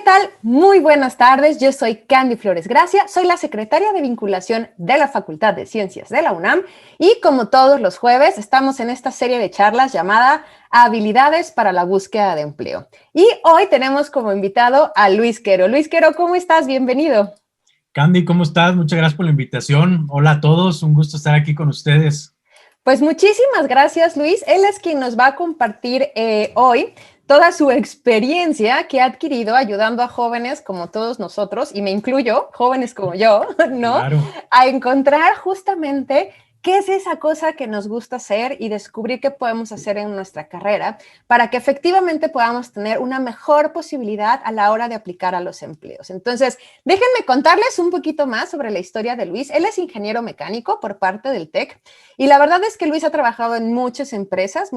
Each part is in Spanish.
tal? Muy buenas tardes, yo soy Candy Flores Gracia, soy la secretaria de vinculación de la Facultad de Ciencias de la UNAM y como todos los jueves estamos en esta serie de charlas llamada Habilidades para la búsqueda de empleo. Y hoy tenemos como invitado a Luis Quero. Luis Quero, ¿cómo estás? Bienvenido. Candy, ¿cómo estás? Muchas gracias por la invitación. Hola a todos, un gusto estar aquí con ustedes. Pues muchísimas gracias, Luis. Él es quien nos va a compartir hoy toda su experiencia que ha adquirido ayudando a jóvenes como todos nosotros, y me incluyo, jóvenes como yo, ¿no? Claro. A encontrar justamente qué es esa cosa que nos gusta hacer y descubrir qué podemos hacer en nuestra carrera para que efectivamente podamos tener una mejor posibilidad a la hora de aplicar a los empleos. Entonces, déjenme contarles un poquito más sobre la historia de Luis. Él es ingeniero mecánico por parte del TEC y la verdad es que Luis ha trabajado en muchas empresas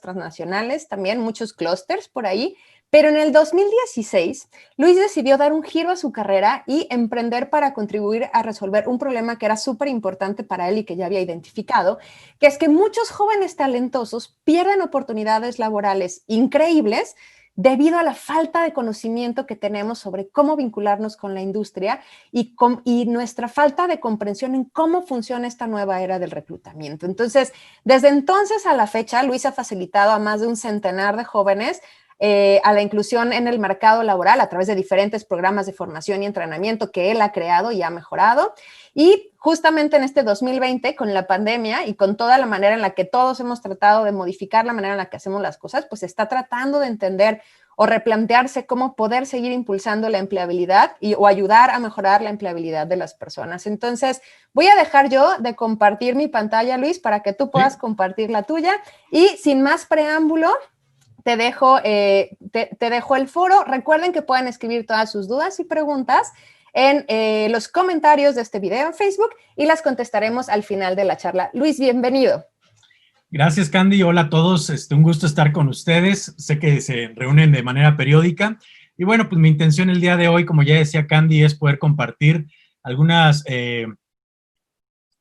transnacionales, también muchos clústeres por ahí, pero en el 2016, Luis decidió dar un giro a su carrera y emprender para contribuir a resolver un problema que era súper importante para él y que ya había identificado, que es que muchos jóvenes talentosos pierden oportunidades laborales increíbles debido a la falta de conocimiento que tenemos sobre cómo vincularnos con la industria y nuestra falta de comprensión en cómo funciona esta nueva era del reclutamiento. Entonces, desde entonces a la fecha, Luis ha facilitado a más de un centenar de jóvenes a la inclusión en el mercado laboral a través de diferentes programas de formación y entrenamiento que él ha creado y ha mejorado. Y justamente en este 2020, con la pandemia y con toda la manera en la que todos hemos tratado de modificar la manera en la que hacemos las cosas, pues está tratando de entender o replantearse cómo poder seguir impulsando la empleabilidad o ayudar a mejorar la empleabilidad de las personas. Entonces, voy a dejar yo de compartir mi pantalla, Luis, para que tú puedas compartir la tuya. Y sin más preámbulo, te dejo el foro. Recuerden que pueden escribir todas sus dudas y preguntas en los comentarios de este video en Facebook y las contestaremos al final de la charla. Luis, bienvenido. Gracias, Candy. Hola a todos. Un gusto estar con ustedes. Sé que se reúnen de manera periódica. Y bueno, pues mi intención el día de hoy, como ya decía Candy, es poder compartir algunas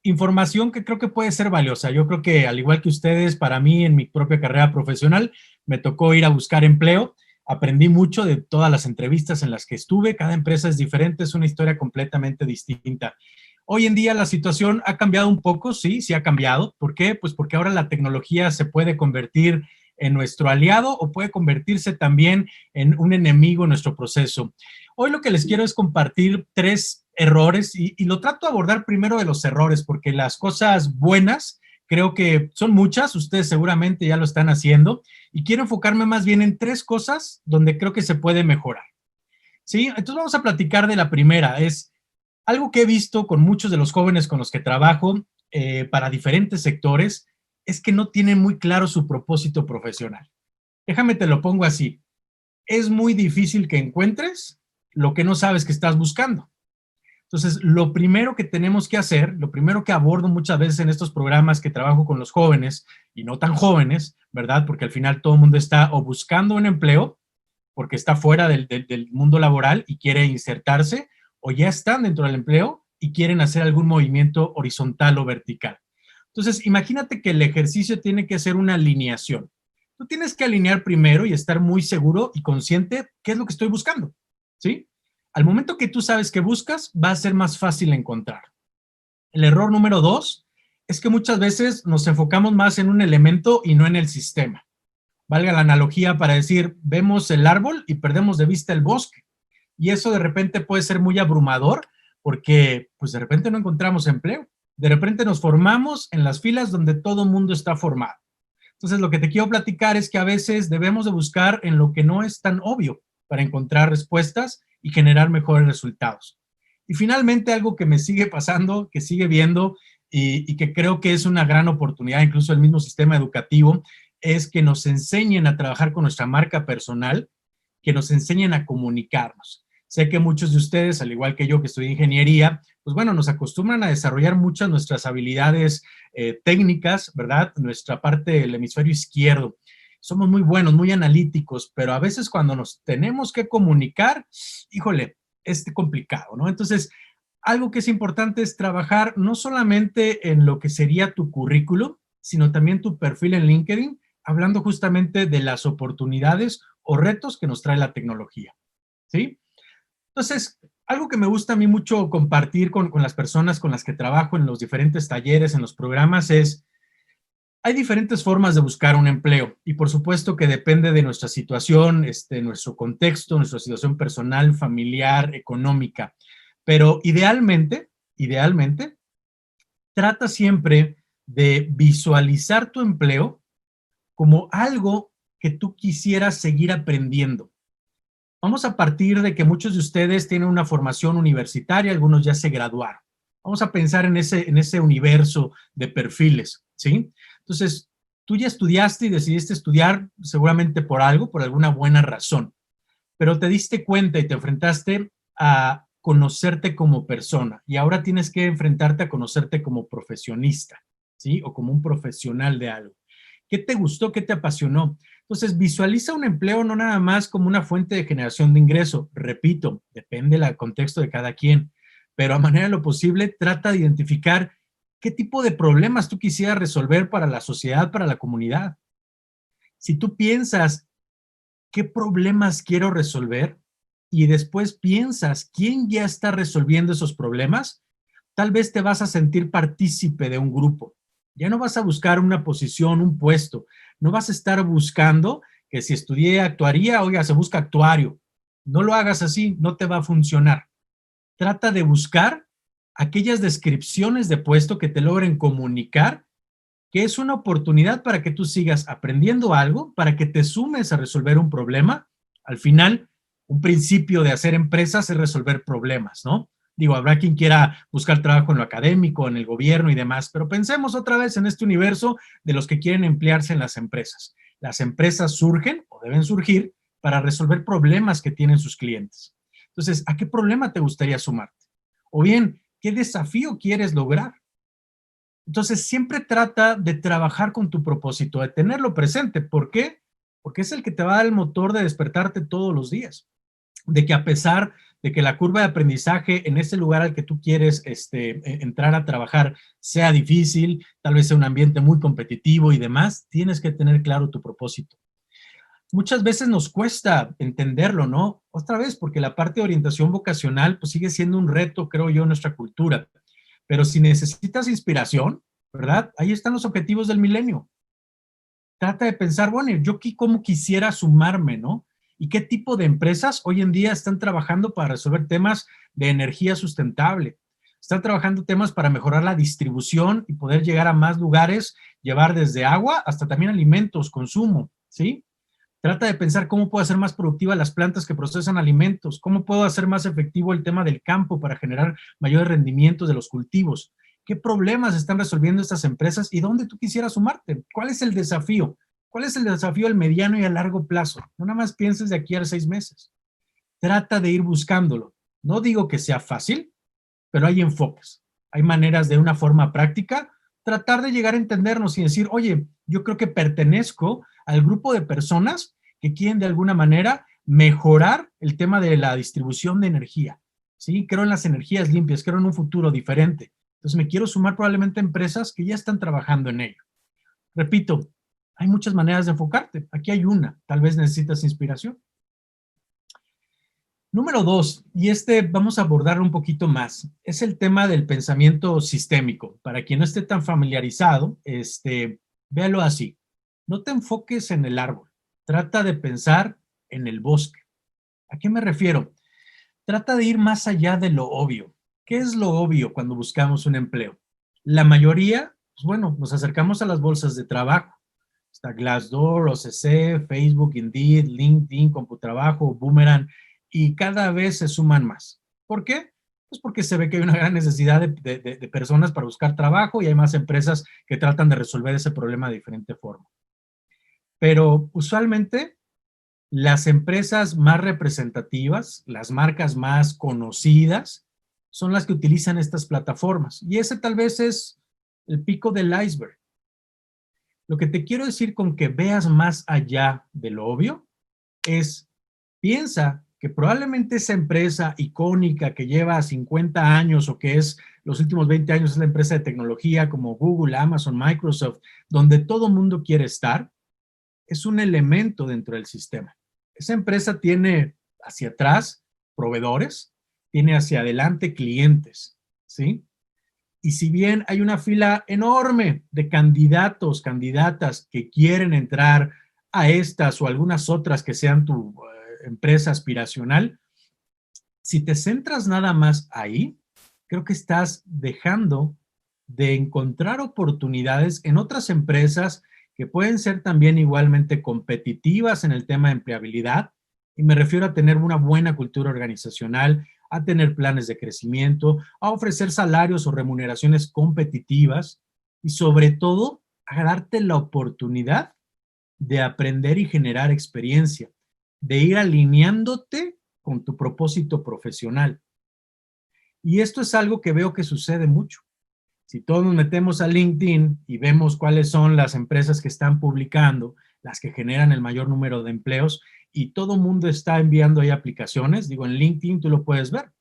información que creo que puede ser valiosa. Yo creo que, al igual que ustedes, para mí, en mi propia carrera profesional, me tocó ir a buscar empleo. Aprendí mucho de todas las entrevistas en las que estuve. Cada empresa es diferente, es una historia completamente distinta. Hoy en día la situación ha cambiado un poco, sí ha cambiado. ¿Por qué? Pues porque ahora la tecnología se puede convertir en nuestro aliado o puede convertirse también en un enemigo en nuestro proceso. Hoy lo que les quiero es compartir 3 errores y lo trato de abordar primero de los errores, porque las cosas buenas creo que son muchas, ustedes seguramente ya lo están haciendo, y quiero enfocarme más bien en 3 cosas donde creo que se puede mejorar. ¿Sí? Entonces vamos a platicar de la primera. Es algo que he visto con muchos de los jóvenes con los que trabajo para diferentes sectores, es que no tienen muy claro su propósito profesional. Déjame te lo pongo así. Es muy difícil que encuentres lo que no sabes que estás buscando. Entonces, lo primero que tenemos que hacer, lo primero que abordo muchas veces en estos programas que trabajo con los jóvenes y no tan jóvenes, ¿verdad? Porque al final todo el mundo está o buscando un empleo porque está fuera del mundo laboral y quiere insertarse, o ya están dentro del empleo y quieren hacer algún movimiento horizontal o vertical. Entonces, imagínate que el ejercicio tiene que ser una alineación. Tú tienes que alinear primero y estar muy seguro y consciente qué es lo que estoy buscando, ¿sí? Al momento que tú sabes qué buscas, va a ser más fácil encontrar. El error número 2 es que muchas veces nos enfocamos más en un elemento y no en el sistema. Valga la analogía para decir, vemos el árbol y perdemos de vista el bosque. Y eso de repente puede ser muy abrumador porque pues de repente no encontramos empleo. De repente nos formamos en las filas donde todo el mundo está formado. Entonces, lo que te quiero platicar es que a veces debemos de buscar en lo que no es tan obvio para encontrar respuestas y generar mejores resultados. Y finalmente, algo que me sigue pasando, que sigue viendo y que creo que es una gran oportunidad, incluso el mismo sistema educativo, es que nos enseñen a trabajar con nuestra marca personal, que nos enseñen a comunicarnos. Sé que muchos de ustedes, al igual que yo que estudié ingeniería, pues bueno, nos acostumbran a desarrollar muchas nuestras habilidades técnicas, ¿verdad? Nuestra parte del hemisferio izquierdo. Somos muy buenos, muy analíticos, pero a veces cuando nos tenemos que comunicar, híjole, es complicado, ¿no? Entonces, algo que es importante es trabajar no solamente en lo que sería tu currículum, sino también tu perfil en LinkedIn, hablando justamente de las oportunidades o retos que nos trae la tecnología. ¿sí? Entonces, algo que me gusta a mí mucho compartir con las personas con las que trabajo en los diferentes talleres, en los programas, es, hay diferentes formas de buscar un empleo y por supuesto que depende de nuestra situación, nuestro contexto, nuestra situación personal, familiar, económica. Pero idealmente, trata siempre de visualizar tu empleo como algo que tú quisieras seguir aprendiendo. Vamos a partir de que muchos de ustedes tienen una formación universitaria, algunos ya se graduaron. Vamos a pensar en ese universo de perfiles, ¿sí? Entonces, tú ya estudiaste y decidiste estudiar seguramente por algo, por alguna buena razón, pero te diste cuenta y te enfrentaste a conocerte como persona y ahora tienes que enfrentarte a conocerte como profesionista, ¿sí? O como un profesional de algo. ¿Qué te gustó? ¿Qué te apasionó? Entonces, visualiza un empleo no nada más como una fuente de generación de ingreso. Repito, depende del contexto de cada quien, pero a manera de lo posible, trata de identificar qué tipo de problemas tú quisieras resolver para la sociedad, para la comunidad. Si tú piensas qué problemas quiero resolver y después piensas quién ya está resolviendo esos problemas, tal vez te vas a sentir partícipe de un grupo. Ya no vas a buscar una posición, un puesto. No vas a estar buscando que si estudié actuaría, oiga, se busca actuario. No lo hagas así, no te va a funcionar. Trata de buscar aquellas descripciones de puesto que te logren comunicar que es una oportunidad para que tú sigas aprendiendo algo, para que te sumes a resolver un problema. Al final, un principio de hacer empresas es resolver problemas, ¿no? Digo, habrá quien quiera buscar trabajo en lo académico, en el gobierno y demás, pero pensemos otra vez en este universo de los que quieren emplearse en las empresas. Las empresas surgen o deben surgir para resolver problemas que tienen sus clientes. Entonces, ¿a qué problema te gustaría sumarte? O bien, ¿qué desafío quieres lograr? Entonces, siempre trata de trabajar con tu propósito, de tenerlo presente. ¿Por qué? Porque es el que te va a dar el motor de despertarte todos los días. De que a pesar de que la curva de aprendizaje en ese lugar al que tú quieres entrar a trabajar sea difícil, tal vez sea un ambiente muy competitivo y demás, tienes que tener claro tu propósito. Muchas veces nos cuesta entenderlo, ¿no? Otra vez, porque la parte de orientación vocacional pues sigue siendo un reto, creo yo, en nuestra cultura. Pero si necesitas inspiración, ¿verdad? Ahí están los objetivos del milenio. Trata de pensar, bueno, yo aquí cómo quisiera sumarme, ¿no? ¿Y qué tipo de empresas hoy en día están trabajando para resolver temas de energía sustentable? Están trabajando temas para mejorar la distribución y poder llegar a más lugares, llevar desde agua hasta también alimentos, consumo, ¿sí? Trata de pensar cómo puedo hacer más productivas las plantas que procesan alimentos, cómo puedo hacer más efectivo el tema del campo para generar mayores rendimientos de los cultivos. ¿Qué problemas están resolviendo estas empresas y dónde tú quisieras sumarte? ¿Cuál es el desafío? ¿Cuál es el desafío al mediano y a largo plazo? No nada más pienses de aquí a 6 meses. Trata de ir buscándolo. No digo que sea fácil, pero hay enfoques. Hay maneras de una forma práctica tratar de llegar a entendernos y decir, oye, yo creo que pertenezco al grupo de personas que quieren de alguna manera mejorar el tema de la distribución de energía. ¿Sí? Creo en las energías limpias, creo en un futuro diferente. Entonces me quiero sumar probablemente a empresas que ya están trabajando en ello. Repito, hay muchas maneras de enfocarte. Aquí hay una. Tal vez necesitas inspiración. Número 2, y vamos a abordarlo un poquito más, es el tema del pensamiento sistémico. Para quien no esté tan familiarizado, véalo así. No te enfoques en el árbol, trata de pensar en el bosque. ¿A qué me refiero? Trata de ir más allá de lo obvio. ¿Qué es lo obvio cuando buscamos un empleo? La mayoría, pues bueno, nos acercamos a las bolsas de trabajo. Está Glassdoor, OCC, Facebook, Indeed, LinkedIn, Computrabajo, Boomerang, y cada vez se suman más. ¿Por qué? Pues porque se ve que hay una gran necesidad de personas para buscar trabajo y hay más empresas que tratan de resolver ese problema de diferente forma. Pero usualmente las empresas más representativas, las marcas más conocidas, son las que utilizan estas plataformas. Y ese tal vez es el pico del iceberg. Lo que te quiero decir con que veas más allá de lo obvio es, piensa que probablemente esa empresa icónica que lleva 50 años o que es los últimos 20 años es la empresa de tecnología como Google, Amazon, Microsoft, donde todo mundo quiere estar, es un elemento dentro del sistema. Esa empresa tiene hacia atrás proveedores, tiene hacia adelante clientes, ¿sí? Y si bien hay una fila enorme de candidatos, candidatas que quieren entrar a estas o algunas otras que sean tu empresa aspiracional, si te centras nada más ahí, creo que estás dejando de encontrar oportunidades en otras empresas que pueden ser también igualmente competitivas en el tema de empleabilidad, y me refiero a tener una buena cultura organizacional, a tener planes de crecimiento, a ofrecer salarios o remuneraciones competitivas y sobre todo a darte la oportunidad de aprender y generar experiencia, de ir alineándote con tu propósito profesional. Y esto es algo que veo que sucede mucho. Si todos nos metemos a LinkedIn y vemos cuáles son las empresas que están publicando, las que generan el mayor número de empleos, y todo el mundo está enviando ahí aplicaciones, digo, en LinkedIn tú lo puedes ver.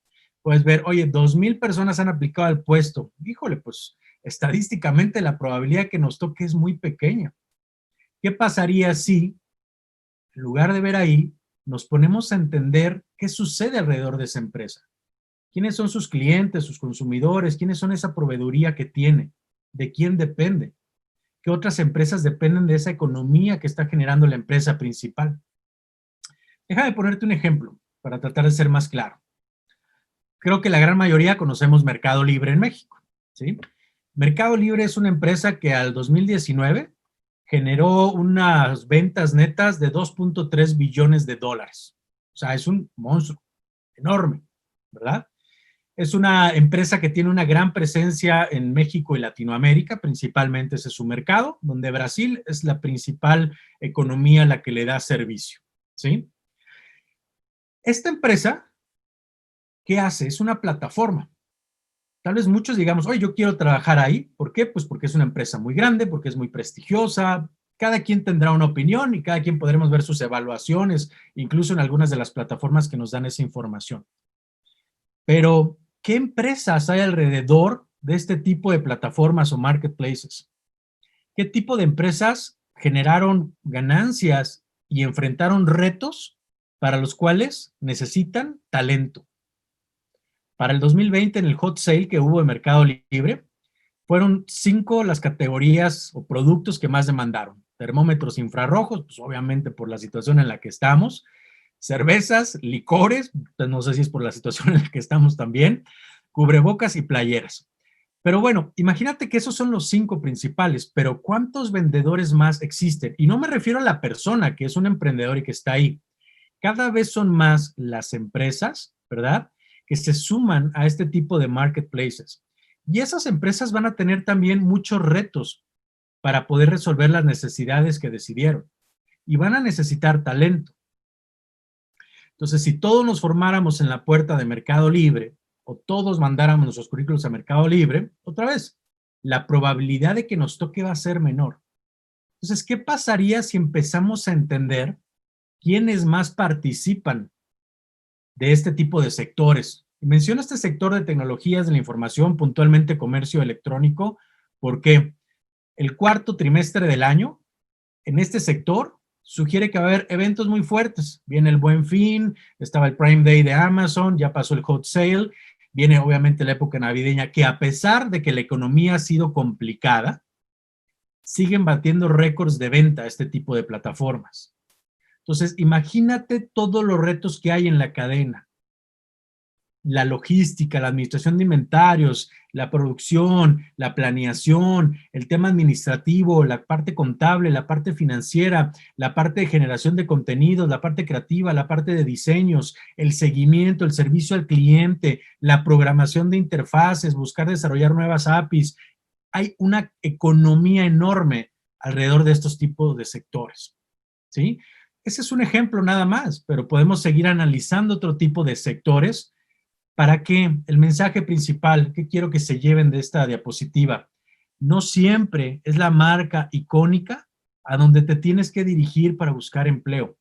Puedes ver, oye, 2,000 personas han aplicado al puesto. Híjole, pues estadísticamente la probabilidad que nos toque es muy pequeña. ¿Qué pasaría si, en lugar de ver ahí, nos ponemos a entender qué sucede alrededor de esa empresa? ¿Quiénes son sus clientes, sus consumidores? ¿Quiénes son esa proveeduría que tiene? ¿De quién depende? ¿Qué otras empresas dependen de esa economía que está generando la empresa principal? Déjame ponerte un ejemplo para tratar de ser más claro. Creo que la gran mayoría conocemos Mercado Libre en México, ¿sí? Mercado Libre es una empresa que al 2019 generó unas ventas netas de 2.3 billones de dólares. O sea, es un monstruo enorme, ¿verdad? Es una empresa que tiene una gran presencia en México y Latinoamérica, principalmente ese es su mercado, donde Brasil es la principal economía a la que le da servicio, ¿sí? Esta empresa, ¿qué hace? Es una plataforma. Tal vez muchos digamos, oye, yo quiero trabajar ahí. ¿Por qué? Pues porque es una empresa muy grande, porque es muy prestigiosa. Cada quien tendrá una opinión y cada quien podremos ver sus evaluaciones, incluso en algunas de las plataformas que nos dan esa información. Pero, ¿qué empresas hay alrededor de este tipo de plataformas o marketplaces? ¿Qué tipo de empresas generaron ganancias y enfrentaron retos para los cuales necesitan talento? Para el 2020, en el hot sale que hubo en Mercado Libre, fueron 5 las categorías o productos que más demandaron. Termómetros infrarrojos, pues obviamente por la situación en la que estamos. Cervezas, licores, pues no sé si es por la situación en la que estamos también. Cubrebocas y playeras. Pero bueno, imagínate que esos son los 5 principales, pero ¿cuántos vendedores más existen? Y no me refiero a la persona que es un emprendedor y que está ahí. Cada vez son más las empresas, ¿verdad?, que se suman a este tipo de marketplaces. Y esas empresas van a tener también muchos retos para poder resolver las necesidades que decidieron. Y van a necesitar talento. Entonces, si todos nos formáramos en la puerta de Mercado Libre o todos mandáramos nuestros currículos a Mercado Libre, otra vez, la probabilidad de que nos toque va a ser menor. Entonces, ¿qué pasaría si empezamos a entender quiénes más participan de este tipo de sectores? Y menciono este sector de tecnologías de la información, puntualmente comercio electrónico, porque el cuarto trimestre del año, en este sector, sugiere que va a haber eventos muy fuertes. Viene el Buen Fin, estaba el Prime Day de Amazon, ya pasó el Hot Sale, viene obviamente la época navideña, que a pesar de que la economía ha sido complicada, siguen batiendo récords de venta este tipo de plataformas. Entonces, imagínate todos los retos que hay en la cadena. La logística, la administración de inventarios, la producción, la planeación, el tema administrativo, la parte contable, la parte financiera, la parte de generación de contenidos, la parte creativa, la parte de diseños, el seguimiento, el servicio al cliente, la programación de interfaces, buscar desarrollar nuevas APIs. Hay una economía enorme alrededor de estos tipos de sectores, ¿sí? Ese es un ejemplo nada más, pero podemos seguir analizando otro tipo de sectores. ¿Para qué? El mensaje principal que quiero que se lleven de esta diapositiva: no siempre es la marca icónica a donde te tienes que dirigir para buscar empleo.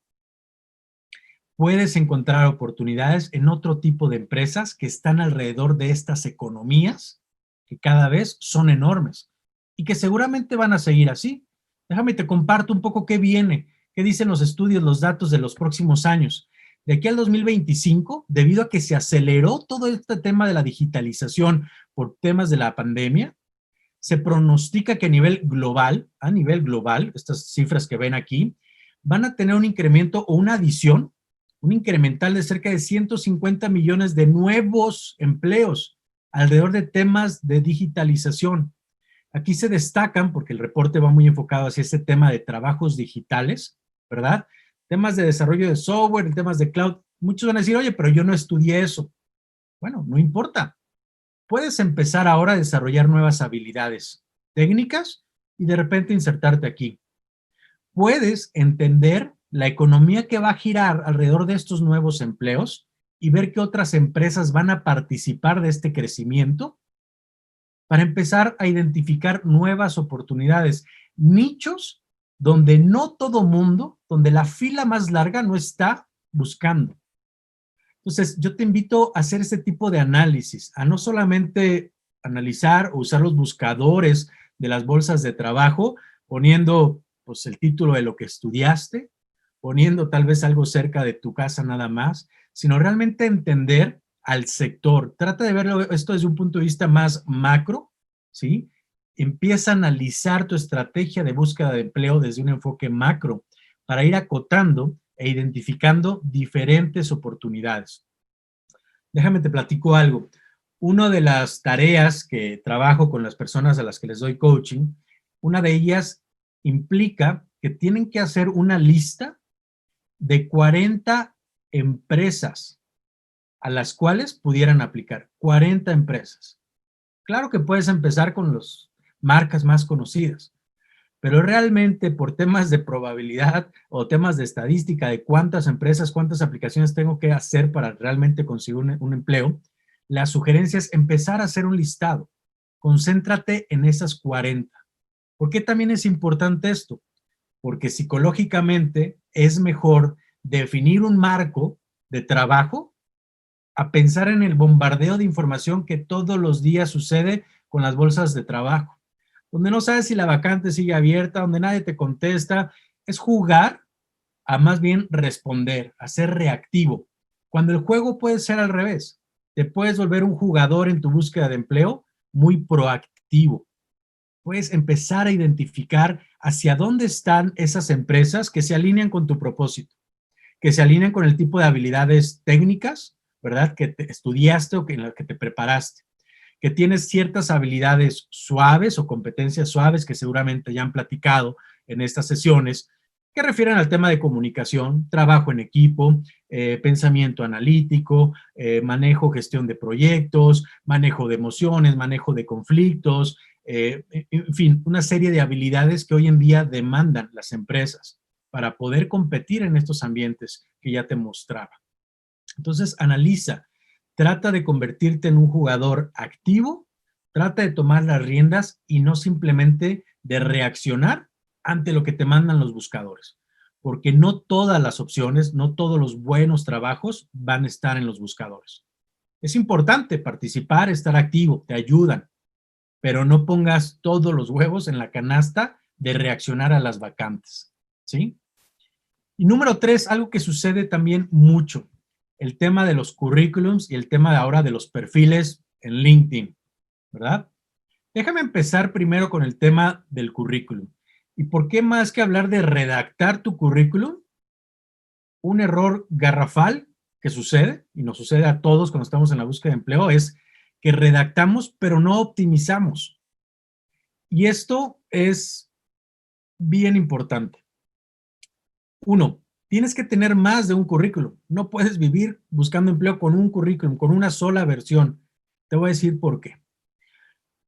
Puedes encontrar oportunidades en otro tipo de empresas que están alrededor de estas economías que cada vez son enormes y que seguramente van a seguir así. Déjame te comparto un poco qué viene, qué dicen los estudios, los datos de los próximos años. de aquí al 2025, debido a que se aceleró todo este tema de la digitalización por temas de la pandemia, se pronostica que a nivel global, estas cifras que ven aquí, van a tener un incremento o una adición, un incremental de cerca de 150 millones de nuevos empleos alrededor de temas de digitalización. Aquí se destacan, porque el reporte va muy enfocado hacia este tema de trabajos digitales, ¿verdad? Temas de desarrollo de software, temas de cloud. Muchos van a decir, oye, pero yo no estudié eso. Bueno, no importa. Puedes empezar ahora a desarrollar nuevas habilidades técnicas y de repente insertarte aquí. Puedes entender la economía que va a girar alrededor de estos nuevos empleos y ver qué otras empresas van a participar de este crecimiento para empezar a identificar nuevas oportunidades, nichos donde no todo mundo, donde la fila más larga no está buscando. Entonces, yo te invito a hacer este tipo de análisis, a no solamente analizar o usar los buscadores de las bolsas de trabajo, poniendo pues el título de lo que estudiaste, poniendo tal vez algo cerca de tu casa nada más, sino realmente entender al sector. Trata de verlo esto desde un punto de vista más macro, ¿sí? Empieza a analizar tu estrategia de búsqueda de empleo desde un enfoque macro para ir acotando e identificando diferentes oportunidades. Déjame te platico algo. Una de las tareas que trabajo con las personas a las que les doy coaching, una de ellas implica que tienen que hacer una lista de 40 empresas a las cuales pudieran aplicar. 40 empresas. Claro que puedes empezar con las marcas más conocidas, pero realmente por temas de probabilidad o temas de estadística de cuántas empresas, cuántas aplicaciones tengo que hacer para realmente conseguir un empleo, la sugerencia es empezar a hacer un listado. Concéntrate en esas 40. ¿Por qué también es importante esto? Porque psicológicamente es mejor definir un marco de trabajo a pensar en el bombardeo de información que todos los días sucede con las bolsas de trabajo, donde no sabes si la vacante sigue abierta, donde nadie te contesta. Es jugar a más bien responder, a ser reactivo, cuando el juego puede ser al revés. Te puedes volver un jugador en tu búsqueda de empleo muy proactivo. Puedes empezar a identificar hacia dónde están esas empresas que se alinean con tu propósito, que se alinean con el tipo de habilidades técnicas, ¿verdad? Que te estudiaste o en las que te preparaste, que tienes ciertas habilidades suaves o competencias suaves que seguramente ya han platicado en estas sesiones, que refieren al tema de comunicación, trabajo en equipo, pensamiento analítico, manejo, gestión de proyectos, manejo de emociones, manejo de conflictos, en fin, una serie de habilidades que hoy en día demandan las empresas para poder competir en estos ambientes que ya te mostraba. Entonces, analiza, trata de convertirte en un jugador activo, trata de tomar las riendas y no simplemente de reaccionar ante lo que te mandan los buscadores, porque no todas las opciones, no todos los buenos trabajos van a estar en los buscadores. Es importante participar, estar activo, te ayudan, pero no pongas todos los huevos en la canasta de reaccionar a las vacantes, ¿sí? Y número 3, algo que sucede también mucho, el tema de los currículums y el tema de ahora de los perfiles en LinkedIn, ¿verdad? Déjame empezar primero con el tema del currículum. ¿Y por qué más que hablar de redactar tu currículum? Un error garrafal que sucede, y nos sucede a todos cuando estamos en la búsqueda de empleo, es que redactamos pero no optimizamos. Y esto es bien importante. Uno, tienes que tener más de un currículum. No puedes vivir buscando empleo con un currículum, con una sola versión. Te voy a decir por qué.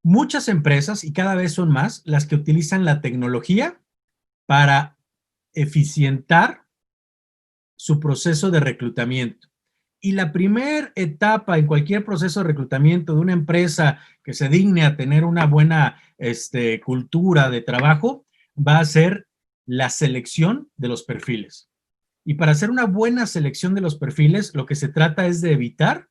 Muchas empresas, y cada vez son más, las que utilizan la tecnología para eficientar su proceso de reclutamiento. Y la primera etapa en cualquier proceso de reclutamiento de una empresa que se digne a tener una buena cultura de trabajo va a ser la selección de los perfiles. Y para hacer una buena selección de los perfiles, lo que se trata es de evitar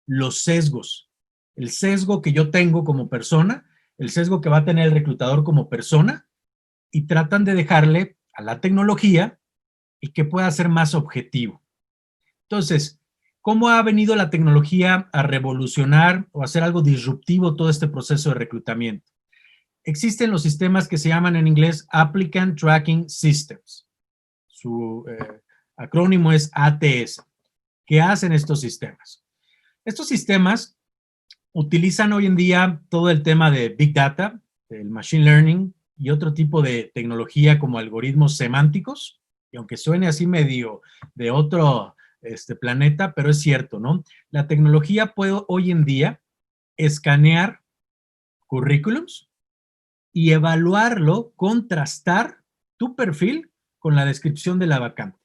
los sesgos. El sesgo que yo tengo como persona, el sesgo que va a tener el reclutador como persona, y tratan de dejarle a la tecnología y que pueda ser más objetivo. Entonces, ¿cómo ha venido la tecnología a revolucionar o hacer algo disruptivo todo este proceso de reclutamiento? Existen los sistemas que se llaman en inglés Applicant Tracking Systems. Su acrónimo es ATS. ¿Qué hacen estos sistemas? Estos sistemas utilizan hoy en día todo el tema de Big Data, el Machine Learning y otro tipo de tecnología como algoritmos semánticos, y aunque suene así medio de otro planeta, pero es cierto, ¿no? La tecnología puede hoy en día escanear currículums y evaluarlo, contrastar tu perfil con la descripción de la vacante.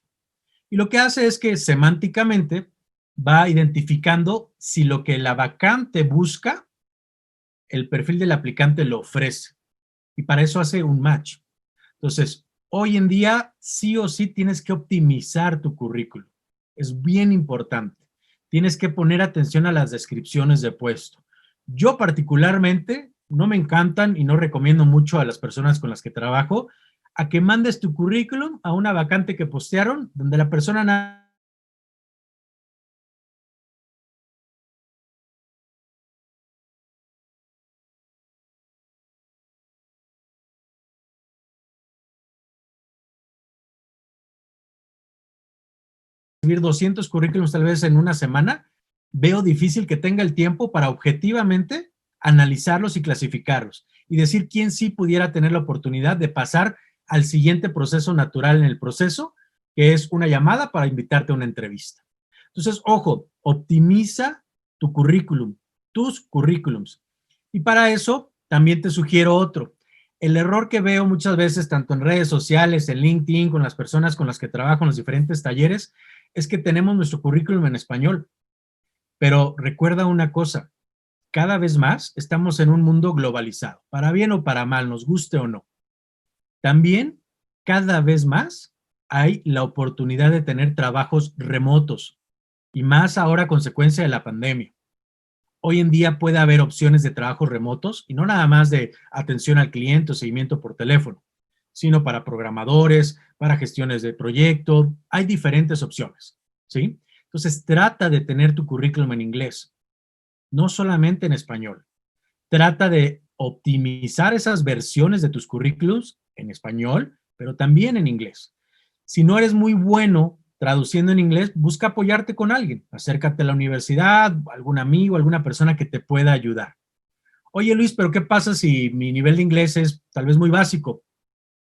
Y lo que hace es que semánticamente va identificando si lo que la vacante busca, el perfil del aplicante lo ofrece. Y para eso hace un match. Entonces, hoy en día sí o sí tienes que optimizar tu currículum. Es bien importante. Tienes que poner atención a las descripciones de puesto. Yo particularmente no me encantan y no recomiendo mucho a las personas con las que trabajo a que mandes tu currículum a una vacante que postearon donde la persona recibir 200 currículums tal vez en una semana, veo difícil que tenga el tiempo para objetivamente analizarlos y clasificarlos y decir quién sí pudiera tener la oportunidad de pasar al siguiente proceso natural en el proceso, que es una llamada para invitarte a una entrevista. Entonces, ojo, optimiza tu currículum, tus currículums. Y para eso también te sugiero otro. El error que veo muchas veces, tanto en redes sociales, en LinkedIn, con las personas con las que trabajo en los diferentes talleres, es que tenemos nuestro currículum en español. Pero recuerda una cosa, cada vez más estamos en un mundo globalizado, para bien o para mal, nos guste o no. También, cada vez más hay la oportunidad de tener trabajos remotos y más ahora a consecuencia de la pandemia. Hoy en día puede haber opciones de trabajos remotos y no nada más de atención al cliente o seguimiento por teléfono, sino para programadores, para gestiones de proyecto. Hay diferentes opciones, ¿sí? Entonces, trata de tener tu currículum en inglés, no solamente en español. Trata de optimizar esas versiones de tus currículums en español, pero también en inglés. Si no eres muy bueno traduciendo en inglés, busca apoyarte con alguien. Acércate a la universidad, algún amigo, alguna persona que te pueda ayudar. Oye, Luis, pero ¿qué pasa si mi nivel de inglés es tal vez muy básico?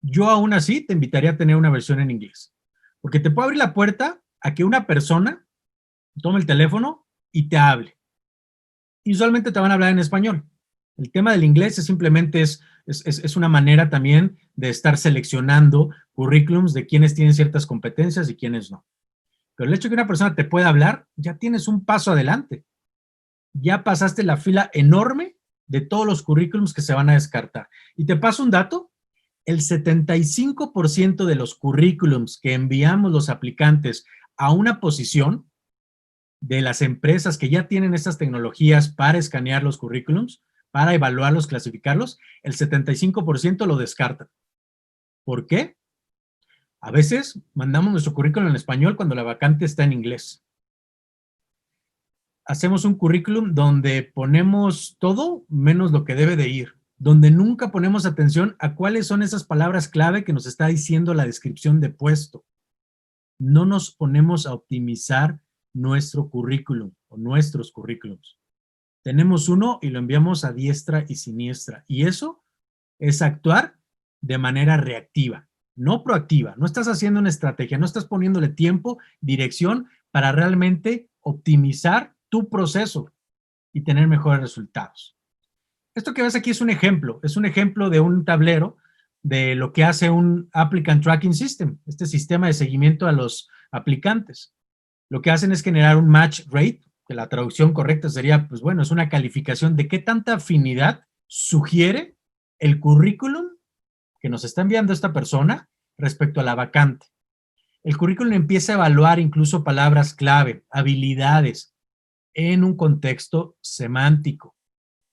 Yo aún así te invitaría a tener una versión en inglés, porque te puede abrir la puerta a que una persona tome el teléfono y te hable. Y usualmente te van a hablar en español. El tema del inglés es simplemente es una manera también de estar seleccionando currículums de quienes tienen ciertas competencias y quienes no. Pero el hecho de que una persona te pueda hablar, ya tienes un paso adelante. Ya pasaste la fila enorme de todos los currículums que se van a descartar. Y te paso un dato, el 75% de los currículums que enviamos los aplicantes a una posición de las empresas que ya tienen estas tecnologías para escanear los currículums, para evaluarlos, clasificarlos, el 75% lo descartan. ¿Por qué? A veces mandamos nuestro currículum en español cuando la vacante está en inglés. Hacemos un currículum donde ponemos todo menos lo que debe de ir, donde nunca ponemos atención a cuáles son esas palabras clave que nos está diciendo la descripción de puesto. No nos ponemos a optimizar nuestro currículum o nuestros currículums. Tenemos uno y lo enviamos a diestra y siniestra. Y eso es actuar de manera reactiva, no proactiva. No estás haciendo una estrategia, no estás poniéndole tiempo, dirección para realmente optimizar tu proceso y tener mejores resultados. Esto que ves aquí es un ejemplo de un tablero de lo que hace un Applicant Tracking System, este sistema de seguimiento a los aplicantes. Lo que hacen es generar un match rate, que la traducción correcta sería, pues bueno, es una calificación de qué tanta afinidad sugiere el currículum que nos está enviando esta persona respecto a la vacante. El currículum empieza a evaluar incluso palabras clave, habilidades, en un contexto semántico.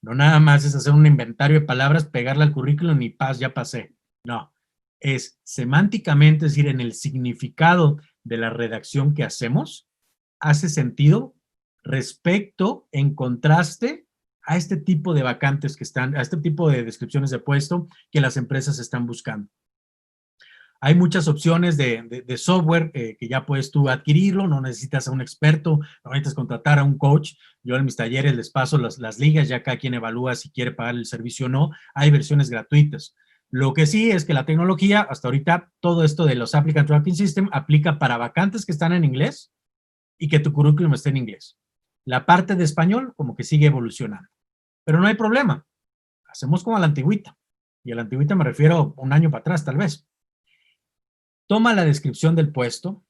No nada más es hacer un inventario de palabras, pegarle al currículum y ya pasé. No, es semánticamente, es decir, en el significado de la redacción que hacemos, hace sentido respecto, en contraste a este tipo de vacantes que están, a este tipo de descripciones de puesto que las empresas están buscando. Hay muchas opciones de software que ya puedes tú adquirirlo, no necesitas a un experto, no necesitas contratar a un coach. Yo en mis talleres les paso las ligas, ya cada quien evalúa si quiere pagar el servicio o no. Hay versiones gratuitas. Lo que sí es que la tecnología, hasta ahorita, todo esto de los Applicant Tracking System aplica para vacantes que están en inglés y que tu currículum esté en inglés. La parte de español como que sigue evolucionando. Pero no hay problema. Hacemos como a la antigüita. Y a la antigüita me refiero un año para atrás, tal vez. Toma la descripción del puesto,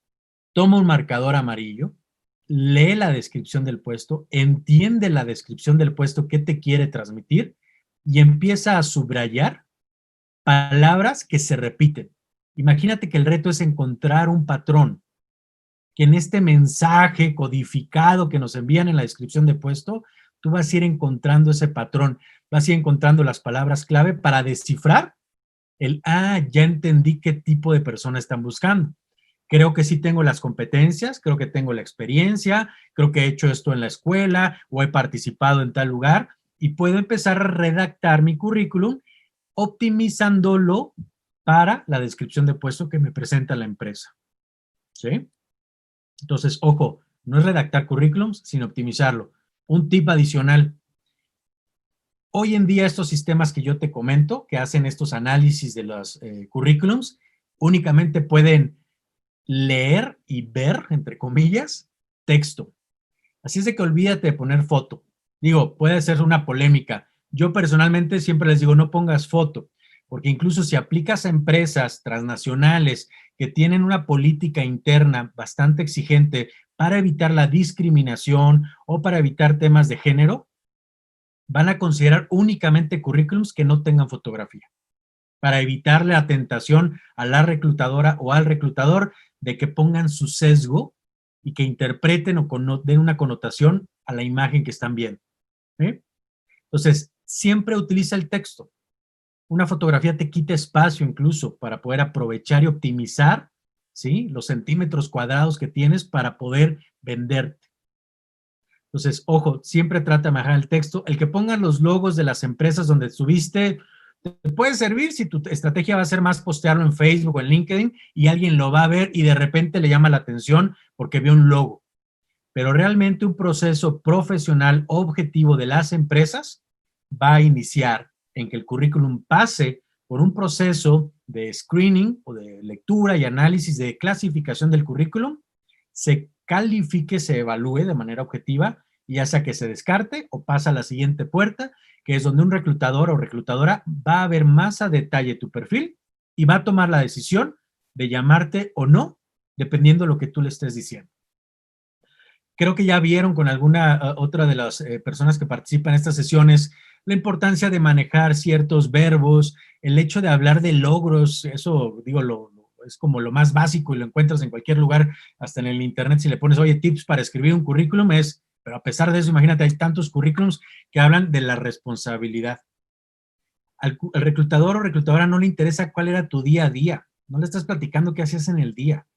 toma un marcador amarillo, lee la descripción del puesto, entiende la descripción del puesto, qué te quiere transmitir y empieza a subrayar palabras que se repiten. Imagínate que el reto es encontrar un patrón, que en este mensaje codificado que nos envían en la descripción de puesto, tú vas a ir encontrando ese patrón, vas a ir encontrando las palabras clave para descifrar ya entendí qué tipo de persona están buscando. Creo que sí tengo las competencias, creo que tengo la experiencia, creo que he hecho esto en la escuela o he participado en tal lugar y puedo empezar a redactar mi currículum optimizándolo para la descripción de puesto que me presenta la empresa. ¿Sí? Entonces, ojo, no es redactar currículums, sino optimizarlo. Un tip adicional. Hoy en día estos sistemas que yo te comento, que hacen estos análisis de los currículums, únicamente pueden leer y ver, entre comillas, texto. Así es de que olvídate de poner foto. Digo, puede ser una polémica. Yo personalmente siempre les digo, no pongas foto, porque incluso si aplicas a empresas transnacionales que tienen una política interna bastante exigente para evitar la discriminación o para evitar temas de género, van a considerar únicamente currículums que no tengan fotografía, para evitarle la tentación a la reclutadora o al reclutador de que pongan su sesgo y que interpreten o den una connotación a la imagen que están viendo. ¿Sí? Entonces, siempre utiliza el texto. Una fotografía te quita espacio incluso para poder aprovechar y optimizar, ¿sí?, los centímetros cuadrados que tienes para poder venderte. Entonces, ojo, siempre trata de manejar el texto. El que pongan los logos de las empresas donde estuviste te puede servir si tu estrategia va a ser más postearlo en Facebook o en LinkedIn y alguien lo va a ver y de repente le llama la atención porque vio un logo. Pero realmente un proceso profesional objetivo de las empresas va a iniciar en que el currículum pase por un proceso de screening o de lectura y análisis de clasificación del currículum, se califique, se evalúe de manera objetiva, y ya sea que se descarte o pasa a la siguiente puerta, que es donde un reclutador o reclutadora va a ver más a detalle tu perfil y va a tomar la decisión de llamarte o no, dependiendo de lo que tú le estés diciendo. Creo que ya vieron con alguna otra de las personas que participan en estas sesiones la importancia de manejar ciertos verbos, el hecho de hablar de logros, eso digo, es como lo más básico y lo encuentras en cualquier lugar, hasta en el internet. Si le pones, oye, tips para escribir un currículum, pero a pesar de eso, imagínate, hay tantos currículums que hablan de la responsabilidad. Al reclutador o reclutadora no le interesa cuál era tu día a día, no le estás platicando qué hacías en el día.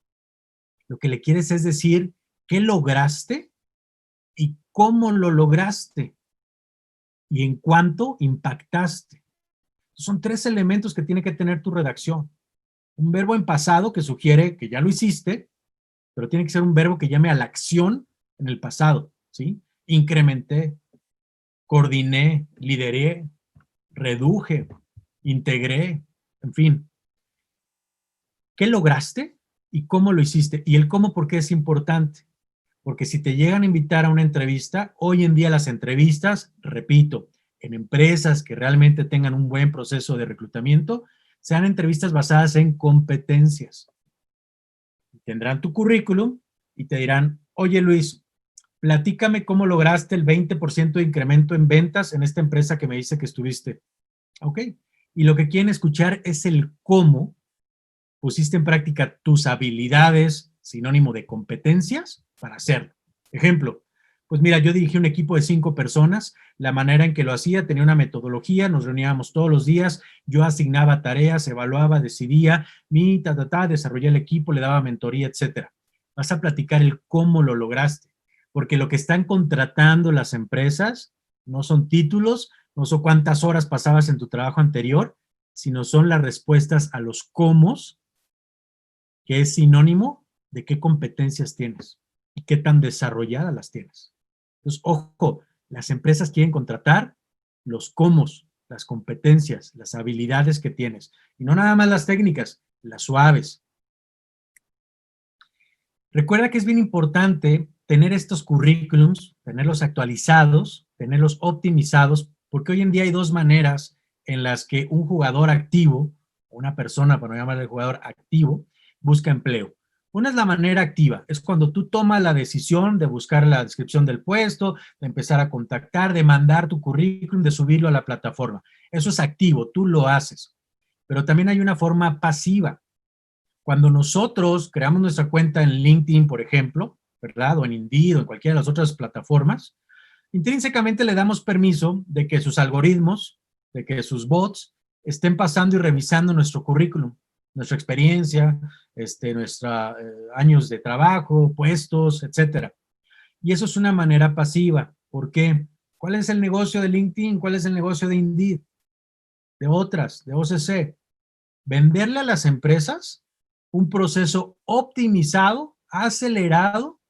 Lo que le quieres es decir qué lograste y cómo lo lograste y en cuánto impactaste. Son 3 elementos que tiene que tener tu redacción. Un verbo en pasado que sugiere que ya lo hiciste, pero tiene que ser un verbo que llame a la acción en el pasado, ¿sí? Incrementé, coordiné, lideré, reduje, integré, en fin. ¿Qué lograste y cómo lo hiciste? Y el cómo, ¿por qué es importante? Porque si te llegan a invitar a una entrevista, hoy en día las entrevistas, repito, en empresas que realmente tengan un buen proceso de reclutamiento, sean entrevistas basadas en competencias. Tendrán tu currículum y te dirán, oye Luis, platícame cómo lograste el 20% de incremento en ventas en esta empresa que me dice que estuviste. Ok. Y lo que quieren escuchar es el cómo pusiste en práctica tus habilidades, sinónimo de competencias, para hacerlo. Ejemplo, pues mira, yo dirigí un equipo de 5 personas, la manera en que lo hacía, tenía una metodología, nos reuníamos todos los días, yo asignaba tareas, evaluaba, decidía, desarrollé el equipo, le daba mentoría, etcétera. vas a platicar el cómo lo lograste, porque lo que están contratando las empresas no son títulos, no son cuántas horas pasabas en tu trabajo anterior, sino son las respuestas a los cómo, que es sinónimo de qué competencias tienes y qué tan desarrolladas las tienes. Entonces, ojo, las empresas quieren contratar los cómo, las competencias, las habilidades que tienes, y no nada más las técnicas, las suaves. Recuerda que es bien importante tener estos currículums, tenerlos actualizados, tenerlos optimizados, porque hoy en día hay dos maneras en las que un jugador activo, una persona, para no llamarle jugador activo, busca empleo. Una es la manera activa, es cuando tú tomas la decisión de buscar la descripción del puesto, de empezar a contactar, de mandar tu currículum, de subirlo a la plataforma. Eso es activo, tú lo haces. Pero también hay una forma pasiva. Cuando nosotros creamos nuestra cuenta en LinkedIn, por ejemplo, ¿verdad? O en Indeed o en cualquiera de las otras plataformas, intrínsecamente le damos permiso de que sus algoritmos, de que sus bots estén pasando y revisando nuestro currículum, nuestra experiencia, nuestros años de trabajo, puestos, etcétera. Y eso es una manera pasiva. ¿Por qué? ¿Cuál es el negocio de LinkedIn? ¿Cuál es el negocio de Indeed? De otras, de OCC. Venderle a las empresas un proceso optimizado, acelerado,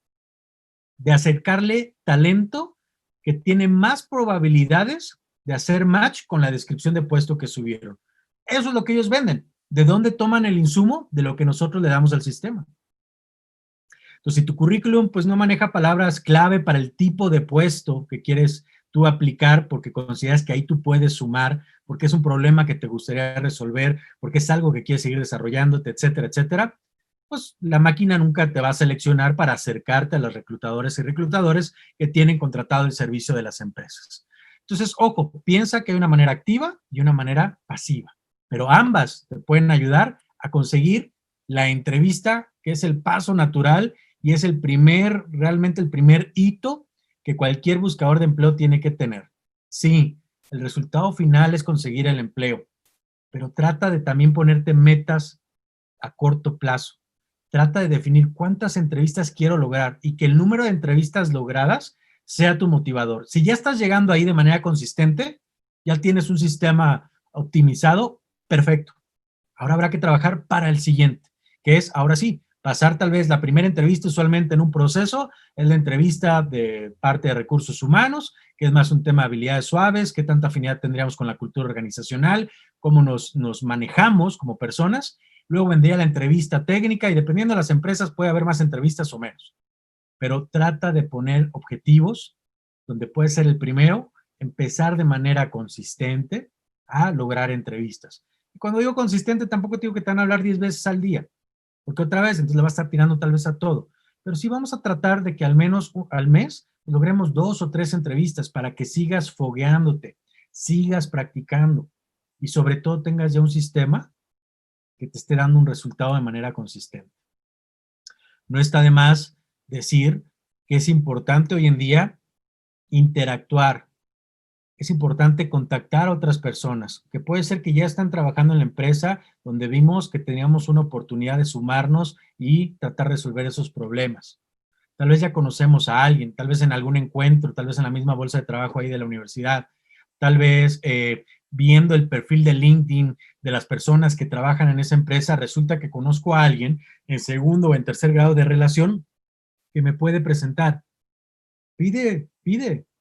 de acercarle talento que tiene más probabilidades de hacer match con la descripción de puesto que subieron. Eso es lo que ellos venden. ¿De dónde toman el insumo? De lo que nosotros le damos al sistema. Entonces, si tu currículum pues no maneja palabras clave para el tipo de puesto que quieres tú aplicar porque consideras que ahí tú puedes sumar, porque es un problema que te gustaría resolver, porque es algo que quieres seguir desarrollándote, etcétera, etcétera, pues la máquina nunca te va a seleccionar para acercarte a los reclutadores y reclutadores que tienen contratado el servicio de las empresas. Entonces, ojo, piensa que hay una manera activa y una manera pasiva, pero ambas te pueden ayudar a conseguir la entrevista, que es el paso natural y es realmente el primer hito que cualquier buscador de empleo tiene que tener. Sí, el resultado final es conseguir el empleo, pero trata de también ponerte metas a corto plazo. Trata de definir cuántas entrevistas quiero lograr y que el número de entrevistas logradas sea tu motivador. Si ya estás llegando ahí de manera consistente, ya tienes un sistema optimizado, perfecto. Ahora habrá que trabajar para el siguiente, que es, ahora sí, pasar tal vez la primera entrevista usualmente en un proceso, es la entrevista de parte de recursos humanos, que es más un tema de habilidades suaves, qué tanta afinidad tendríamos con la cultura organizacional, cómo nos manejamos como personas. Luego vendría la entrevista técnica y dependiendo de las empresas puede haber más entrevistas o menos. Pero trata de poner objetivos donde puede ser el primero, empezar de manera consistente a lograr entrevistas. Y cuando digo consistente, tampoco digo que te van a hablar 10 veces al día, porque otra vez, entonces le vas a estar tirando tal vez a todo. Pero sí vamos a tratar de que al menos al mes logremos 2 o 3 entrevistas para que sigas fogueándote, sigas practicando y sobre todo tengas ya un sistema que te esté dando un resultado de manera consistente. No está de más decir que es importante hoy en día interactuar. Es importante contactar a otras personas, que puede ser que ya están trabajando en la empresa donde vimos que teníamos una oportunidad de sumarnos y tratar de resolver esos problemas. Tal vez ya conocemos a alguien, tal vez en algún encuentro, tal vez en la misma bolsa de trabajo ahí de la universidad, tal vez viendo el perfil de LinkedIn de las personas que trabajan en esa empresa, resulta que conozco a alguien en segundo o en tercer grado de relación que me puede presentar. Pide,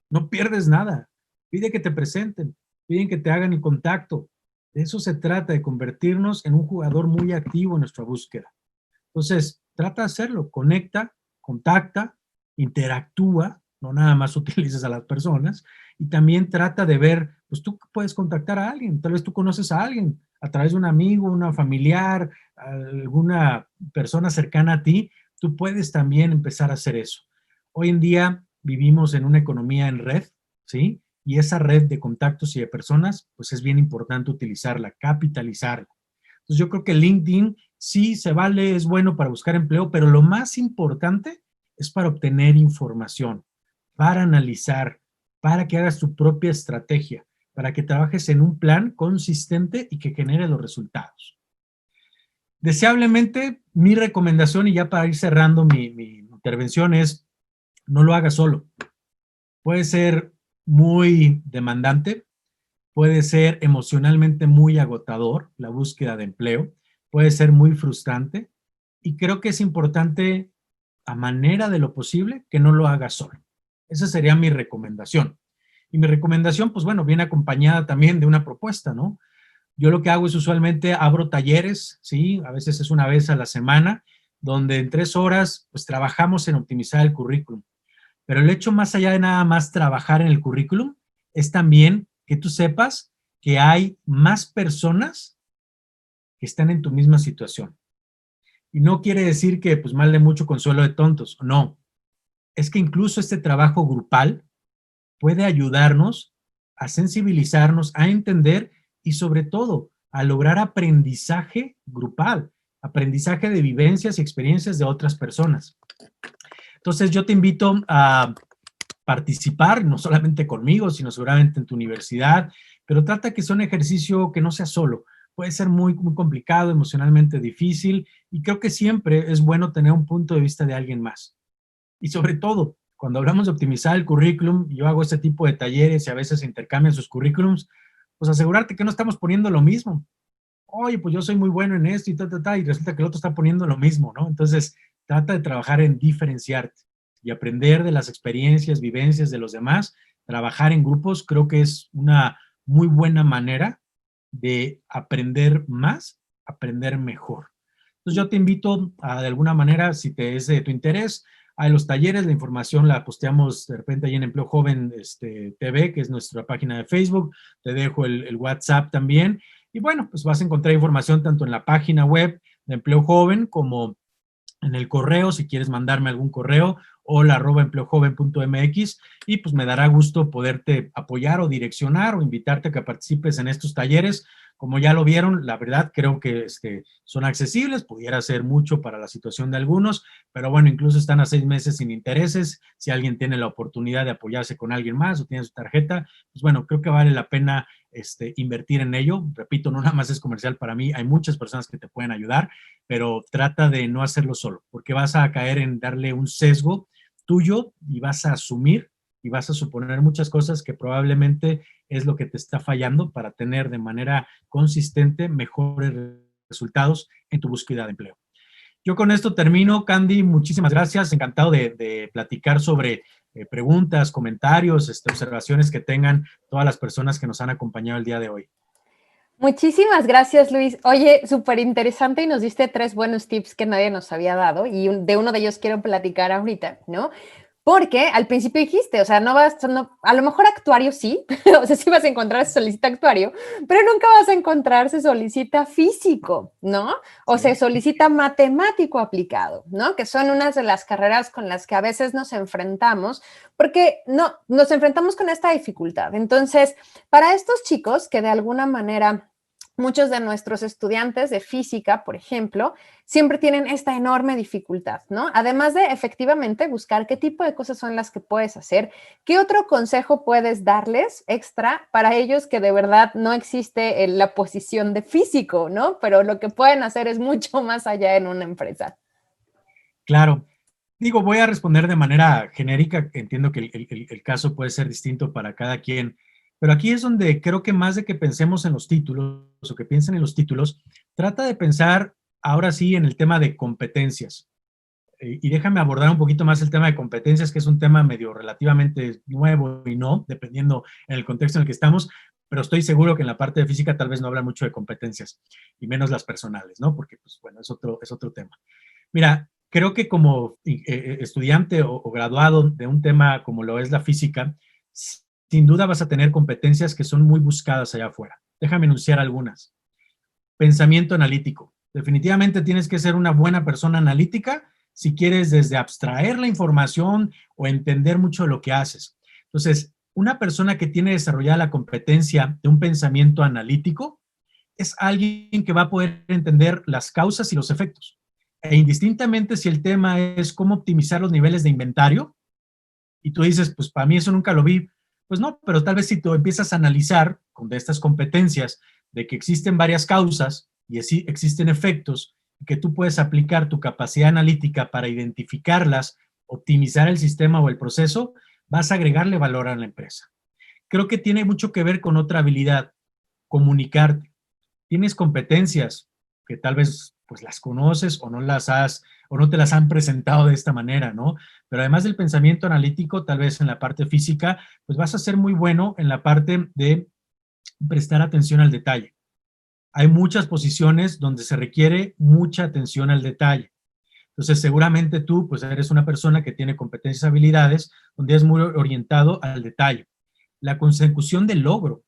no pierdes nada. Pide que te presenten, piden que te hagan el contacto. De eso se trata, de convertirnos en un jugador muy activo en nuestra búsqueda. Entonces, trata de hacerlo, conecta, contacta, interactúa, no nada más utilices a las personas, y también trata de ver, pues tú puedes contactar a alguien, tal vez tú conoces a alguien a través de un amigo, una familiar, alguna persona cercana a ti, tú puedes también empezar a hacer eso. Hoy en día vivimos en una economía en red, ¿sí? Y esa red de contactos y de personas, pues es bien importante utilizarla, capitalizarla. Entonces yo creo que LinkedIn sí se vale, es bueno para buscar empleo, pero lo más importante es para obtener información, para analizar, para que hagas tu propia estrategia, para que trabajes en un plan consistente y que genere los resultados. Deseablemente, mi recomendación, y ya para ir cerrando mi intervención, es no lo hagas solo. Puede ser muy demandante, puede ser emocionalmente muy agotador la búsqueda de empleo, puede ser muy frustrante, y creo que es importante, a manera de lo posible, que no lo hagas solo. Esa sería mi recomendación. Y mi recomendación, pues bueno, viene acompañada también de una propuesta, ¿no? Yo lo que hago es usualmente abro talleres, ¿sí? A veces es una vez a la semana, donde en 3 horas, pues trabajamos en optimizar el currículum. Pero el hecho más allá de nada más trabajar en el currículum es también que tú sepas que hay más personas que están en tu misma situación. Y no quiere decir que pues mal de mucho consuelo de tontos, no. Es que incluso este trabajo grupal puede ayudarnos a sensibilizarnos, a entender y sobre todo a lograr aprendizaje grupal, aprendizaje de vivencias y experiencias de otras personas. Entonces yo te invito a participar, no solamente conmigo, sino seguramente en tu universidad, pero trata que sea un ejercicio que no sea solo. Puede ser muy, muy complicado, emocionalmente difícil, y creo que siempre es bueno tener un punto de vista de alguien más. Y sobre todo, cuando hablamos de optimizar el currículum, yo hago este tipo de talleres y a veces se intercambian sus currículums, pues asegurarte que no estamos poniendo lo mismo. Oye, pues yo soy muy bueno en esto y resulta que el otro está poniendo lo mismo, ¿no? Entonces, trata de trabajar en diferenciarte y aprender de las experiencias, vivencias de los demás. Trabajar en grupos creo que es una muy buena manera de aprender más, aprender mejor. Entonces, yo te invito a, de alguna manera, si te es de tu interés, a los talleres, la información la posteamos de repente ahí en Empleo Joven TV, que es nuestra página de Facebook. Te dejo el WhatsApp también. Y bueno, pues vas a encontrar información tanto en la página web de Empleo Joven como en el correo, si quieres mandarme algún correo, hola@empleojoven.mx, y pues me dará gusto poderte apoyar o direccionar o invitarte a que participes en estos talleres. Como ya lo vieron, la verdad creo que son accesibles, pudiera ser mucho para la situación de algunos, pero bueno, incluso están a 6 meses sin intereses. Si alguien tiene la oportunidad de apoyarse con alguien más o tiene su tarjeta, pues bueno, creo que vale la pena invertir en ello. Repito, no nada más es comercial para mí, hay muchas personas que te pueden ayudar, pero trata de no hacerlo solo, porque vas a caer en darle un sesgo tuyo y vas a asumir y vas a suponer muchas cosas que probablemente es lo que te está fallando para tener de manera consistente mejores resultados en tu búsqueda de empleo. Yo con esto termino, Candy, muchísimas gracias, encantado de platicar sobre preguntas, comentarios, observaciones que tengan todas las personas que nos han acompañado el día de hoy. Muchísimas gracias, Luis. Oye, súper interesante y nos diste 3 buenos tips que nadie nos había dado y de uno de ellos quiero platicar ahorita, ¿no? Porque al principio dijiste, o sea, a lo mejor actuario sí, o sea, sí vas a encontrar se solicita actuario, pero nunca vas a encontrar se solicita físico, ¿no? O se solicita matemático aplicado, ¿no? Que son unas de las carreras con las que a veces nos enfrentamos, porque no, nos enfrentamos con esta dificultad. Entonces, para estos chicos que de alguna manera muchos de nuestros estudiantes de física, por ejemplo, siempre tienen esta enorme dificultad, ¿no? Además de efectivamente buscar qué tipo de cosas son las que puedes hacer, ¿qué otro consejo puedes darles extra para ellos que de verdad no existe la posición de físico, ¿no? Pero lo que pueden hacer es mucho más allá en una empresa. Claro. Digo, voy a responder de manera genérica, entiendo que el caso puede ser distinto para cada quien, pero aquí es donde creo que más de que pensemos en los títulos o que piensen en los títulos, trata de pensar ahora sí en el tema de competencias. Y déjame abordar un poquito más el tema de competencias, que es un tema medio relativamente nuevo y no, dependiendo en el contexto en el que estamos, pero estoy seguro que en la parte de física tal vez no habla mucho de competencias, y menos las personales, ¿no? Porque, pues bueno, es otro tema. Mira, creo que como estudiante o graduado de un tema como lo es la física, sin duda vas a tener competencias que son muy buscadas allá afuera. Déjame enunciar algunas. Pensamiento analítico. Definitivamente tienes que ser una buena persona analítica si quieres desde abstraer la información o entender mucho de lo que haces. Entonces, una persona que tiene desarrollada la competencia de un pensamiento analítico es alguien que va a poder entender las causas y los efectos. E indistintamente si el tema es cómo optimizar los niveles de inventario, y tú dices, pues para mí eso nunca lo vi, pues no, pero tal vez si tú empiezas a analizar con de estas competencias de que existen varias causas y existen efectos que tú puedes aplicar tu capacidad analítica para identificarlas, optimizar el sistema o el proceso, vas a agregarle valor a la empresa. Creo que tiene mucho que ver con otra habilidad, comunicarte. Tienes competencias que tal vez pues las conoces o no las has o no te las han presentado de esta manera, ¿no? Pero además del pensamiento analítico, tal vez en la parte física, pues vas a ser muy bueno en la parte de prestar atención al detalle. Hay muchas posiciones donde se requiere mucha atención al detalle. Entonces, seguramente tú, pues eres una persona que tiene competencias y habilidades donde es muy orientado al detalle. La consecución del logro.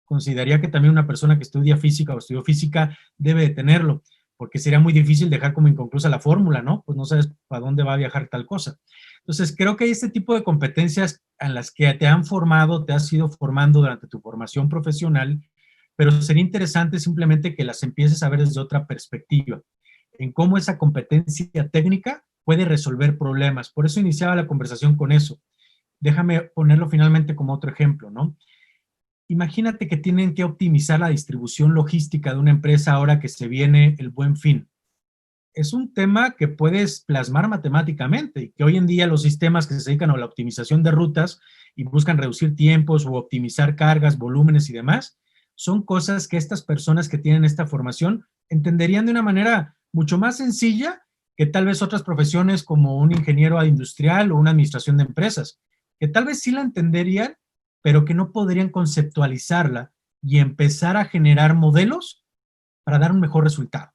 Consideraría que también una persona que estudia física o estudió física debe de tenerlo, porque sería muy difícil dejar como inconclusa la fórmula, ¿no? Pues no sabes para dónde va a viajar tal cosa. Entonces, creo que hay este tipo de competencias en las que te han formado, te has ido formando durante tu formación profesional, pero sería interesante simplemente que las empieces a ver desde otra perspectiva, en cómo esa competencia técnica puede resolver problemas. Por eso iniciaba la conversación con eso. Déjame ponerlo finalmente como otro ejemplo, ¿no? Imagínate que tienen que optimizar la distribución logística de una empresa ahora que se viene el Buen Fin. Es un tema que puedes plasmar matemáticamente y que hoy en día los sistemas que se dedican a la optimización de rutas y buscan reducir tiempos o optimizar cargas, volúmenes y demás, son cosas que estas personas que tienen esta formación entenderían de una manera mucho más sencilla que tal vez otras profesiones como un ingeniero industrial o una administración de empresas, que tal vez sí la entenderían, pero que no podrían conceptualizarla y empezar a generar modelos para dar un mejor resultado.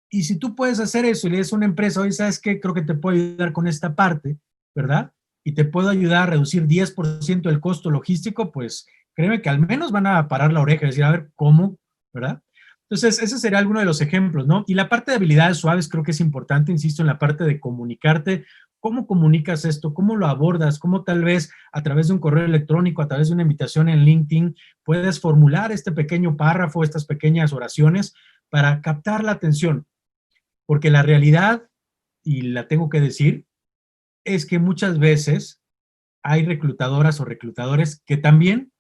Y si tú puedes hacer eso y le dices a una empresa, oye, ¿sabes qué? Creo que te puedo ayudar con esta parte, ¿verdad? Y te puedo ayudar a reducir 10% del costo logístico, pues créeme que al menos van a parar la oreja y decir, a ver, ¿cómo? ¿Verdad? Entonces, ese sería alguno de los ejemplos, ¿no? Y la parte de habilidades suaves creo que es importante, insisto, en la parte de comunicarte. ¿Cómo comunicas esto? ¿Cómo lo abordas? ¿Cómo tal vez a través de un correo electrónico, a través de una invitación en LinkedIn, puedes formular este pequeño párrafo, estas pequeñas oraciones para captar la atención? Porque la realidad, y la tengo que decir, es que muchas veces hay reclutadoras o reclutadores que también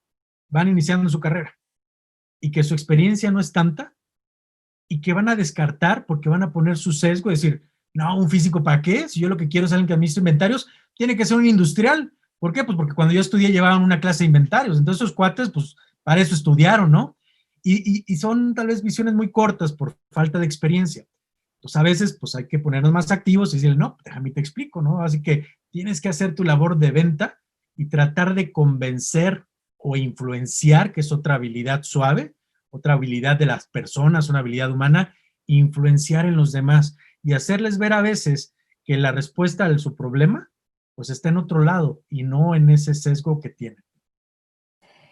van iniciando su carrera y que su experiencia no es tanta y que van a descartar porque van a poner su sesgo y decir, no, un físico ¿para qué? Si yo lo que quiero es alguien que administre inventarios, tiene que ser un industrial. ¿Por qué? Pues porque cuando yo estudié llevaban una clase de inventarios. Entonces esos cuates, pues para eso estudiaron, ¿no? Y son tal vez visiones muy cortas por falta de experiencia. Pues a veces pues hay que ponernos más activos y decir, no, déjame te explico, ¿no? Así que tienes que hacer tu labor de venta y tratar de convencer o influenciar, que es otra habilidad suave, otra habilidad de las personas, una habilidad humana, influenciar en los demás y hacerles ver a veces que la respuesta a su problema pues está en otro lado y no en ese sesgo que tienen.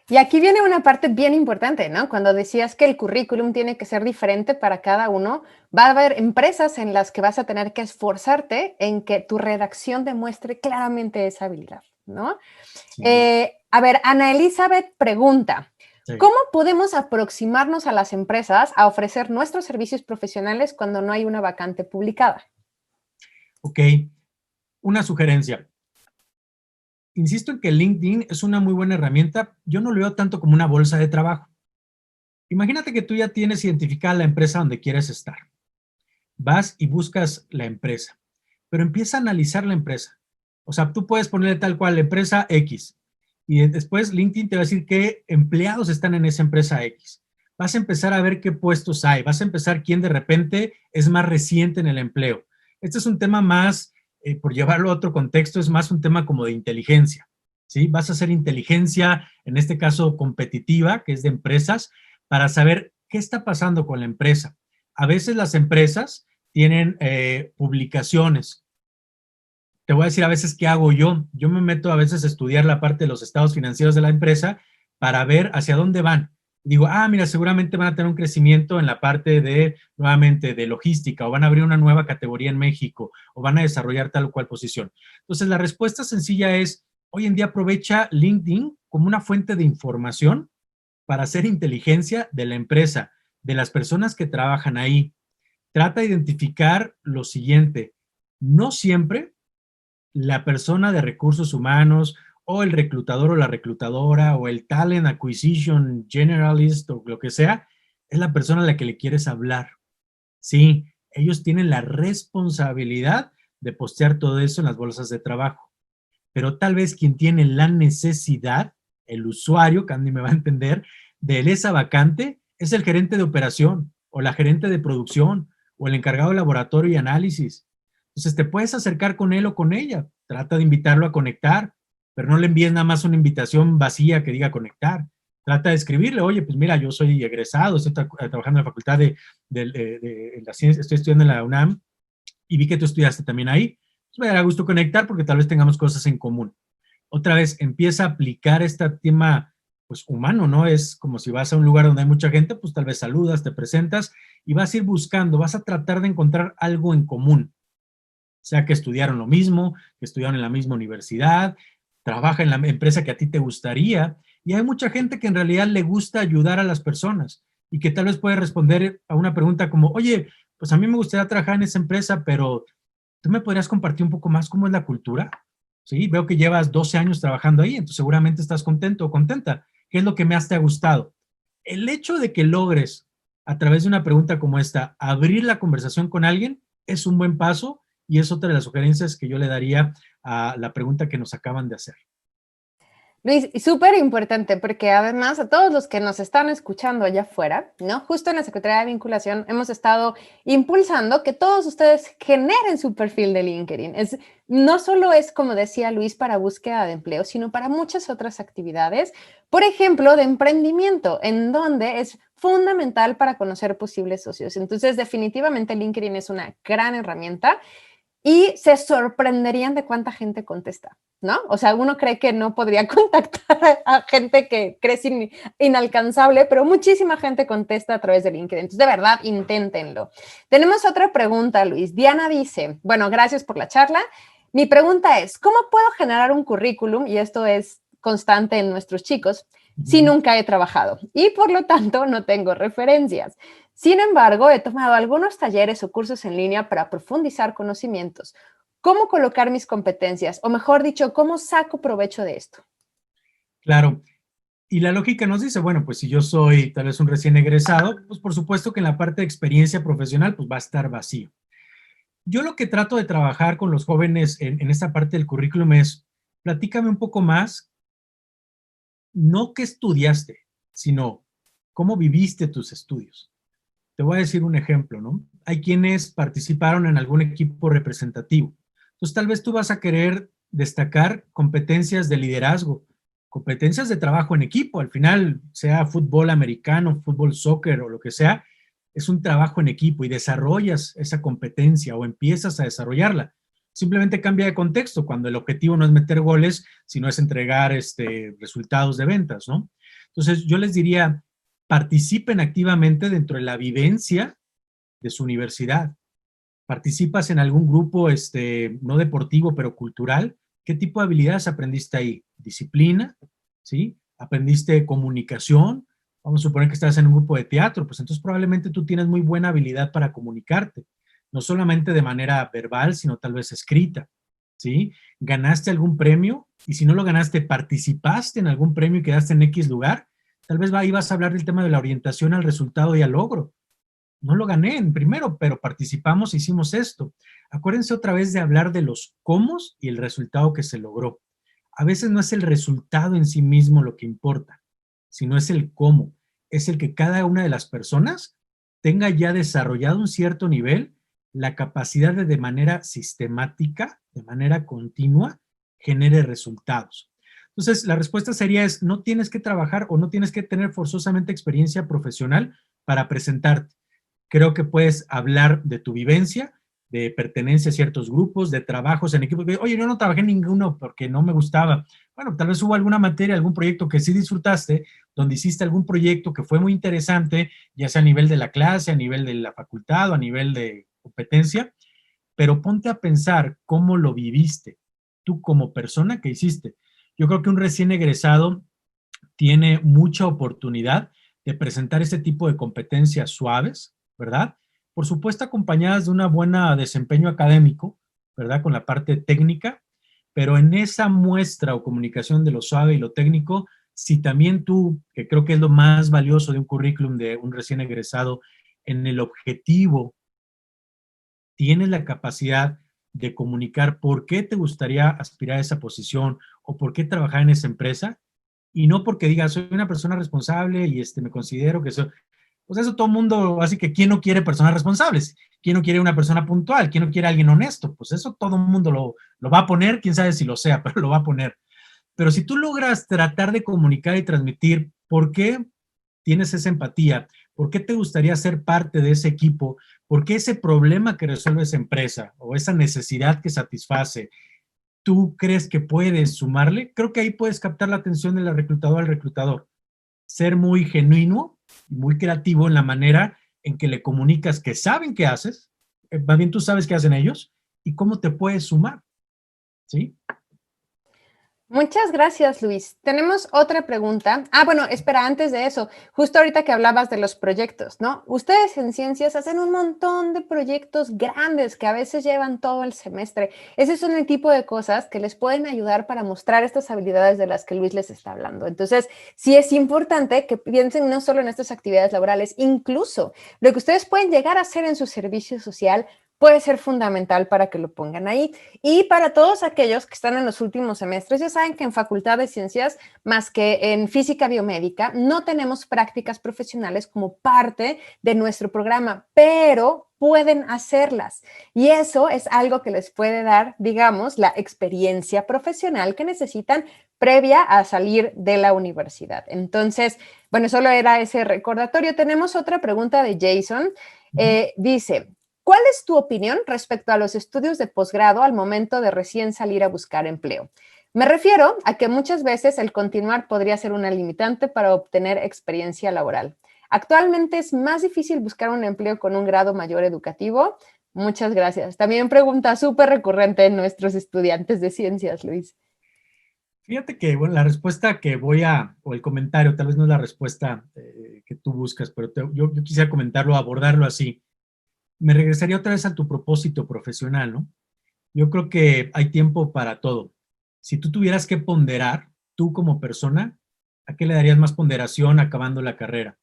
Y aquí viene una parte bien importante, ¿no? Cuando decías que el currículum tiene que ser diferente para cada uno, va a haber empresas en las que vas a tener que esforzarte en que tu redacción demuestre claramente esa habilidad, ¿no? A ver, Ana Elizabeth pregunta, Sí. ¿cómo podemos aproximarnos a las empresas a ofrecer nuestros servicios profesionales cuando no hay una vacante publicada? Ok, una sugerencia. Insisto en que LinkedIn es una muy buena herramienta. Yo no lo veo tanto como una bolsa de trabajo. Imagínate que tú ya tienes identificada la empresa donde quieres estar. Vas y buscas la empresa, pero empieza a analizar la empresa. O sea, tú puedes ponerle tal cual, empresa X, y después LinkedIn te va a decir qué empleados están en esa empresa X. Vas a empezar a ver qué puestos hay, vas a empezar quién de repente es más reciente en el empleo. Este es un tema más, por llevarlo a otro contexto, es más un tema como de inteligencia, ¿sí? Vas a hacer inteligencia, en este caso competitiva, que es de empresas, para saber qué está pasando con la empresa. A veces las empresas tienen publicaciones. Te voy a decir a veces qué hago yo. Yo me meto a veces a estudiar la parte de los estados financieros de la empresa para ver hacia dónde van. Digo, mira, seguramente van a tener un crecimiento en la parte de, nuevamente, de logística, o van a abrir una nueva categoría en México, o van a desarrollar tal o cual posición. Entonces, la respuesta sencilla es, hoy en día aprovecha LinkedIn como una fuente de información para hacer inteligencia de la empresa, de las personas que trabajan ahí. Trata de identificar lo siguiente, no siempre la persona de recursos humanos o el reclutador o la reclutadora o el talent acquisition generalist o lo que sea, es la persona a la que le quieres hablar. Sí, Ellos tienen la responsabilidad de postear todo eso en las bolsas de trabajo. Pero tal vez quien tiene la necesidad, el usuario, que Andy me va a entender, de esa vacante, es el gerente de operación, o la gerente de producción, o el encargado de laboratorio y análisis. Entonces te puedes acercar con él o con ella, trata de invitarlo a conectar, pero no le envíes nada más una invitación vacía que diga conectar. Trata de escribirle, oye, pues mira, yo soy egresado, estoy trabajando en la facultad de la ciencia, estoy estudiando en la UNAM, y vi que tú estudiaste también ahí. Pues me dará gusto conectar porque tal vez tengamos cosas en común. Otra vez, empieza a aplicar este tema pues humano, ¿no? Es como si vas a un lugar donde hay mucha gente, pues tal vez saludas, te presentas y vas a ir buscando, vas a tratar de encontrar algo en común, sea que estudiaron lo mismo, que estudiaron en la misma universidad, trabaja en la empresa que a ti te gustaría, y hay mucha gente que en realidad le gusta ayudar a las personas y que tal vez puede responder a una pregunta como, oye, pues a mí me gustaría trabajar en esa empresa, pero ¿tú me podrías compartir un poco más cómo es la cultura? Sí, veo que llevas 12 años trabajando ahí, entonces seguramente estás contento o contenta. ¿Qué es lo que más te ha gustado? El hecho de que logres, a través de una pregunta como esta, abrir la conversación con alguien, es un buen paso y es otra de las sugerencias que yo le daría a la pregunta que nos acaban de hacer. Luis, y súper importante porque además a todos los que nos están escuchando allá afuera, ¿no? Justo en la Secretaría de Vinculación hemos estado impulsando que todos ustedes generen su perfil de LinkedIn. No solo es, como decía Luis, para búsqueda de empleo, sino para muchas otras actividades, por ejemplo, de emprendimiento, en donde es fundamental para conocer posibles socios. Entonces, definitivamente LinkedIn es una gran herramienta y se sorprenderían de cuánta gente contesta, ¿no? O sea, uno cree que no podría contactar a gente que cree inalcanzable, pero muchísima gente contesta a través de LinkedIn. Entonces, de verdad, inténtenlo. Tenemos otra pregunta, Luis. Diana dice, bueno, gracias por la charla. Mi pregunta es, ¿cómo puedo generar un currículum? Y esto es constante en nuestros chicos, si nunca he trabajado y por lo tanto no tengo referencias. Sin embargo, he tomado algunos talleres o cursos en línea para profundizar conocimientos. ¿Cómo colocar mis competencias? O mejor dicho, ¿cómo saco provecho de esto? Claro. Y la lógica nos dice, bueno, pues si yo soy tal vez un recién egresado, pues por supuesto que en la parte de experiencia profesional, pues va a estar vacío. Yo lo que trato de trabajar con los jóvenes en esta parte del currículum es, platícame un poco más, no qué estudiaste, sino cómo viviste tus estudios. Te voy a decir un ejemplo, ¿no? Hay quienes participaron en algún equipo representativo. Entonces, tal vez tú vas a querer destacar competencias de liderazgo, competencias de trabajo en equipo. Al final, sea fútbol americano, fútbol soccer o lo que sea, es un trabajo en equipo y desarrollas esa competencia o empiezas a desarrollarla. Simplemente cambia de contexto cuando el objetivo no es meter goles, sino es entregar resultados de ventas, ¿no? Entonces, yo les diría, participen activamente dentro de la vivencia de su universidad. ¿Participas en algún grupo, no deportivo, pero cultural? ¿Qué tipo de habilidades aprendiste ahí? ¿Disciplina? ¿Sí? ¿Aprendiste comunicación? Vamos a suponer que estás en un grupo de teatro, pues entonces probablemente tú tienes muy buena habilidad para comunicarte, no solamente de manera verbal, sino tal vez escrita, ¿sí? ¿Ganaste algún premio? Y si no lo ganaste, ¿participaste en algún premio y quedaste en X lugar? Tal vez ahí vas a hablar del tema de la orientación al resultado y al logro. No lo gané en primero, pero participamos e hicimos esto. Acuérdense otra vez de hablar de los cómo y el resultado que se logró. A veces no es el resultado en sí mismo lo que importa, sino es el cómo. Es el que cada una de las personas tenga ya desarrollado un cierto nivel, la capacidad de manera sistemática, de manera continua, genere resultados. Entonces, la respuesta sería es, no tienes que trabajar o no tienes que tener forzosamente experiencia profesional para presentarte. Creo que puedes hablar de tu vivencia, de pertenencia a ciertos grupos, de trabajos en equipo. Oye, yo no trabajé en ninguno porque no me gustaba. Bueno, tal vez hubo alguna materia, algún proyecto que sí disfrutaste, donde hiciste algún proyecto que fue muy interesante, ya sea a nivel de la clase, a nivel de la facultad o a nivel de competencia, pero ponte a pensar cómo lo viviste tú como persona que hiciste. Yo creo que un recién egresado tiene mucha oportunidad de presentar este tipo de competencias suaves, ¿verdad? Por supuesto, acompañadas de una buena desempeño académico, ¿verdad? Con la parte técnica, pero en esa muestra o comunicación de lo suave y lo técnico, si también tú, que creo que es lo más valioso de un currículum de un recién egresado, en el objetivo tienes la capacidad de comunicar por qué te gustaría aspirar a esa posición o por qué trabajar en esa empresa, y no porque digas, soy una persona responsable y me considero que soy, pues eso todo el mundo, así que ¿quién no quiere personas responsables? ¿Quién no quiere una persona puntual? ¿Quién no quiere alguien honesto? Pues eso todo el mundo lo va a poner, quién sabe si lo sea, pero lo va a poner. Pero si tú logras tratar de comunicar y transmitir por qué tienes esa empatía, por qué te gustaría ser parte de ese equipo, por qué ese problema que resuelve esa empresa o esa necesidad que satisface, tú crees que puedes sumarle, creo que ahí puedes captar la atención del reclutador al reclutador. Ser muy genuino y muy creativo en la manera en que le comunicas que saben qué haces, más bien tú sabes qué hacen ellos y cómo te puedes sumar, ¿sí? Muchas gracias, Luis. Tenemos otra pregunta. Bueno, espera, antes de eso, justo ahorita que hablabas de los proyectos, ¿no? Ustedes en ciencias hacen un montón de proyectos grandes que a veces llevan todo el semestre. Ese son el tipo de cosas que les pueden ayudar para mostrar estas habilidades de las que Luis les está hablando. Entonces, sí es importante que piensen no solo en estas actividades laborales, incluso lo que ustedes pueden llegar a hacer en su servicio social puede ser fundamental para que lo pongan ahí. Y para todos aquellos que están en los últimos semestres, ya saben que en Facultad de Ciencias, más que en Física Biomédica, no tenemos prácticas profesionales como parte de nuestro programa, pero pueden hacerlas. Y eso es algo que les puede dar, digamos, la experiencia profesional que necesitan previa a salir de la universidad. Entonces, bueno, solo era ese recordatorio. Tenemos otra pregunta de Jason. Dice, ¿cuál es tu opinión respecto a los estudios de posgrado al momento de recién salir a buscar empleo? Me refiero a que muchas veces el continuar podría ser una limitante para obtener experiencia laboral. Actualmente es más difícil buscar un empleo con un grado mayor educativo. Muchas gracias. También pregunta súper recurrente en nuestros estudiantes de ciencias, Luis. Fíjate que, bueno, la respuesta que o el comentario, tal vez no es la respuesta que tú buscas, pero yo quisiera comentarlo, abordarlo así. Me regresaría otra vez a tu propósito profesional, ¿no? Yo creo que hay tiempo para todo. Si tú tuvieras que ponderar, tú como persona, ¿a qué le darías más ponderación acabando la carrera?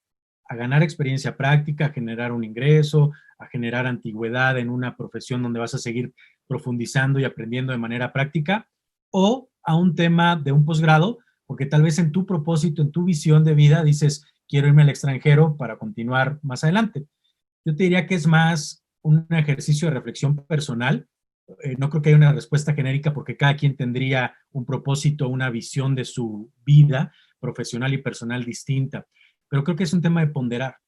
¿A ganar experiencia práctica, a generar un ingreso, a generar antigüedad en una profesión donde vas a seguir profundizando y aprendiendo de manera práctica? ¿O a un tema de un posgrado? Porque tal vez en tu propósito, en tu visión de vida, dices, quiero irme al extranjero para continuar más adelante. Yo te diría que es más un ejercicio de reflexión personal. No creo que haya una respuesta genérica porque cada quien tendría un propósito, una visión de su vida profesional y personal distinta. Pero creo que es un tema de ponderar.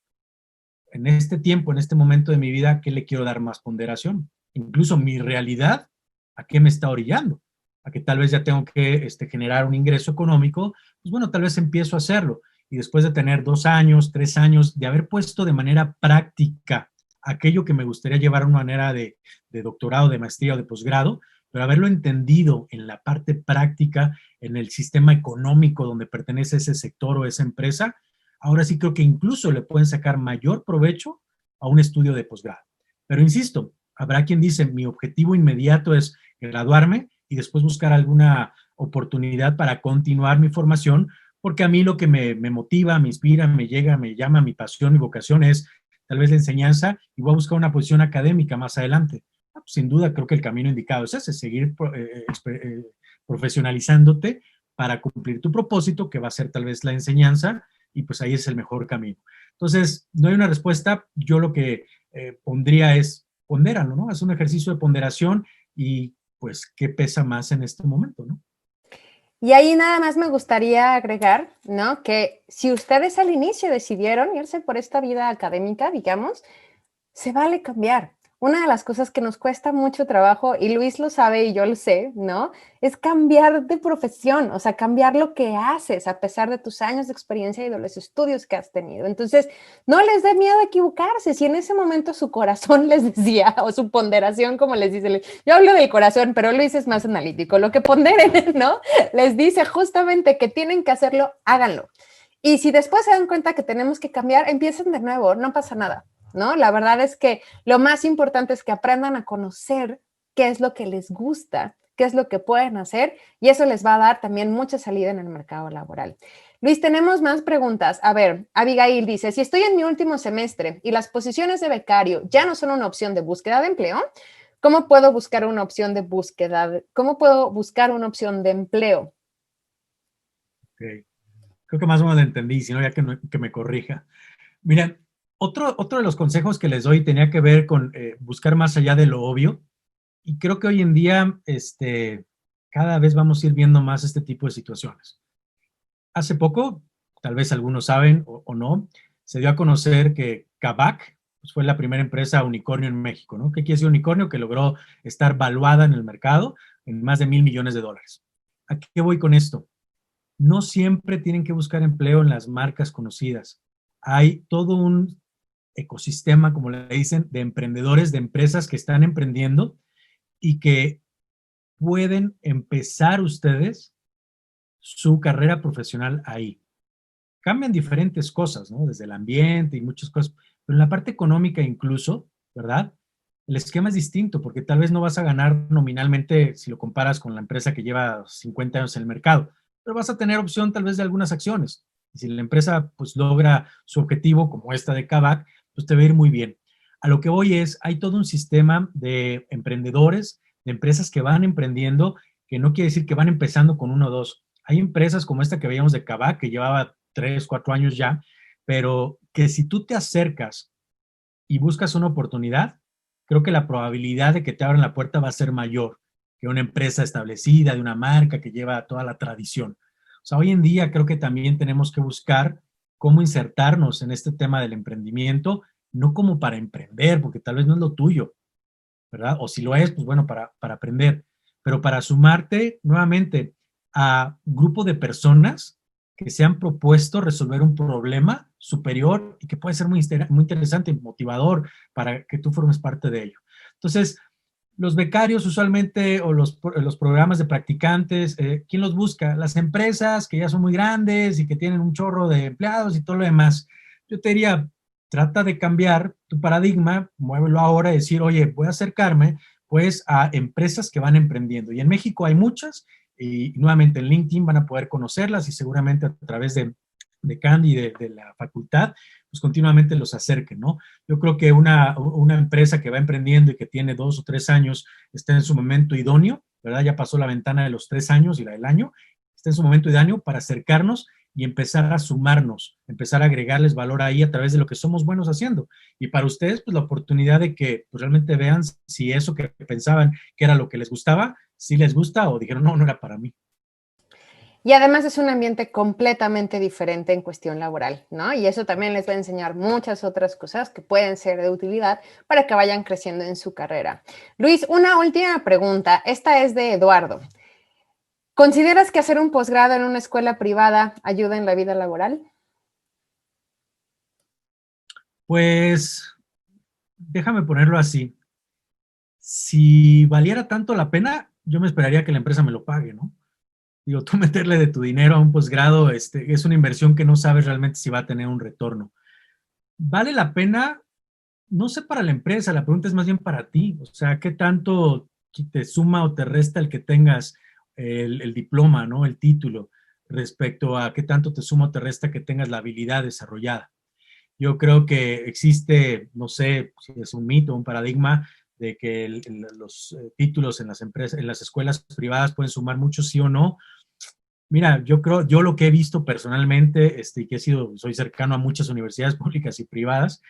En este tiempo, en este momento de mi vida, ¿qué le quiero dar más ponderación? Incluso mi realidad, ¿a qué me está orillando? A que tal vez ya tengo que generar un ingreso económico, pues bueno, tal vez empiezo a hacerlo. Y después de tener 2 años, 3 años, de haber puesto de manera práctica aquello que me gustaría llevar a una manera de doctorado, de maestría o de posgrado, pero haberlo entendido en la parte práctica, en el sistema económico donde pertenece ese sector o esa empresa, ahora sí creo que incluso le pueden sacar mayor provecho a un estudio de posgrado. Pero insisto, habrá quien dice, mi objetivo inmediato es graduarme y después buscar alguna oportunidad para continuar mi formación, porque a mí lo que me motiva, me inspira, me llega, me llama, mi pasión, mi vocación es tal vez la enseñanza y voy a buscar una posición académica más adelante. Pues, sin duda, creo que el camino indicado es ese, seguir profesionalizándote para cumplir tu propósito, que va a ser tal vez la enseñanza, y pues ahí es el mejor camino. Entonces, no hay una respuesta, yo lo que pondría es pondéralo, ¿no? Es un ejercicio de ponderación y pues qué pesa más en este momento, ¿no? Y ahí nada más me gustaría agregar, ¿no? Que si ustedes al inicio decidieron irse por esta vida académica, digamos, se vale cambiar. Una de las cosas que nos cuesta mucho trabajo, y Luis lo sabe y yo lo sé, ¿no? Es cambiar de profesión, o sea, cambiar lo que haces a pesar de tus años de experiencia y de los estudios que has tenido. Entonces, no les dé miedo equivocarse. Si en ese momento su corazón les decía, o su ponderación, como les dice, yo hablo del corazón, pero Luis es más analítico, lo que ponderen, ¿no? Les dice justamente que tienen que hacerlo, háganlo. Y si después se dan cuenta que tenemos que cambiar, empiecen de nuevo, no pasa nada, ¿no? La verdad es que lo más importante es que aprendan a conocer qué es lo que les gusta qué es lo que pueden hacer y eso les va a dar también mucha salida en el mercado laboral. Luis, tenemos más preguntas. A ver, Abigail dice, si estoy en mi último semestre y las posiciones de becario ya no son una opción de búsqueda de empleo, ¿cómo puedo buscar una opción de búsqueda? ¿Cómo puedo buscar una opción de empleo? Okay. Creo que más o menos lo entendí, si no ya que me corrija. Mira, otro de los consejos que les doy tenía que ver con buscar más allá de lo obvio, y creo que hoy en día cada vez vamos a ir viendo más este tipo de situaciones. Hace poco, tal vez algunos saben o no, se dio a conocer que Kavak pues, fue la primera empresa unicornio en México, ¿no? ¿Qué quiere decir unicornio? Que logró estar valuada en el mercado en más de $1,000,000,000. ¿A qué voy con esto? No siempre tienen que buscar empleo en las marcas conocidas. Hay todo un ecosistema, como le dicen, de emprendedores, de empresas que están emprendiendo y que pueden empezar ustedes su carrera profesional ahí. Cambian diferentes cosas, ¿no? Desde el ambiente y muchas cosas, pero en la parte económica incluso, ¿verdad? El esquema es distinto porque tal vez no vas a ganar nominalmente si lo comparas con la empresa que lleva 50 años en el mercado, pero vas a tener opción tal vez de algunas acciones. Y si la empresa pues logra su objetivo, como esta de Kavak, pues te va a ir muy bien. A lo que voy es, hay todo un sistema de emprendedores, de empresas que van emprendiendo, que no quiere decir que van empezando con uno o dos. Hay empresas como esta que veíamos de Kavak, que llevaba 3, 4 años ya, pero que si tú te acercas y buscas una oportunidad, creo que la probabilidad de que te abran la puerta va a ser mayor que una empresa establecida, de una marca que lleva toda la tradición. O sea, hoy en día creo que también tenemos que buscar cómo insertarnos en este tema del emprendimiento, no como para emprender, porque tal vez no es lo tuyo, ¿verdad? O si lo es, pues bueno, para aprender, pero para sumarte nuevamente a un grupo de personas que se han propuesto resolver un problema superior y que puede ser muy interesante y motivador para que tú formes parte de ello. Entonces, los becarios usualmente o los programas de practicantes, ¿quién los busca? Las empresas que ya son muy grandes y que tienen un chorro de empleados y todo lo demás. Yo te diría, trata de cambiar tu paradigma, muévelo ahora y decir, oye, voy a acercarme pues a empresas que van emprendiendo. Y en México hay muchas y nuevamente en LinkedIn van a poder conocerlas y seguramente a través de Candy, de la facultad, pues continuamente los acerquen, ¿no? Yo creo que una empresa que va emprendiendo y que tiene 2 o 3 años está en su momento idóneo, ¿verdad? Ya pasó la ventana de los 3 años y la del año, está en su momento idóneo para acercarnos y empezar a sumarnos, empezar a agregarles valor ahí a través de lo que somos buenos haciendo. Y para ustedes, pues la oportunidad de que pues, realmente vean si eso que pensaban que era lo que les gustaba, si les gusta o dijeron, no, no era para mí. Y además es un ambiente completamente diferente en cuestión laboral, ¿no? Y eso también les va a enseñar muchas otras cosas que pueden ser de utilidad para que vayan creciendo en su carrera. Luis, una última pregunta. Esta es de Eduardo. ¿Consideras que hacer un posgrado en una escuela privada ayuda en la vida laboral? Pues déjame ponerlo así. Si valiera tanto la pena, yo me esperaría que la empresa me lo pague, ¿no? Digo, tú meterle de tu dinero a un posgrado, es una inversión que no sabes realmente si va a tener un retorno. ¿Vale la pena? No sé para la empresa, la pregunta es más bien para ti. O sea, ¿qué tanto te suma o te resta el que tengas el diploma, ¿no? El título, respecto a qué tanto te suma o te resta que tengas la habilidad desarrollada? Yo creo que existe, no sé si es un mito, un paradigma de que los títulos en las empresas, en las escuelas privadas pueden sumar mucho, sí o no. Mira, yo creo, yo lo que he visto personalmente, y que soy cercano a muchas universidades públicas y privadas,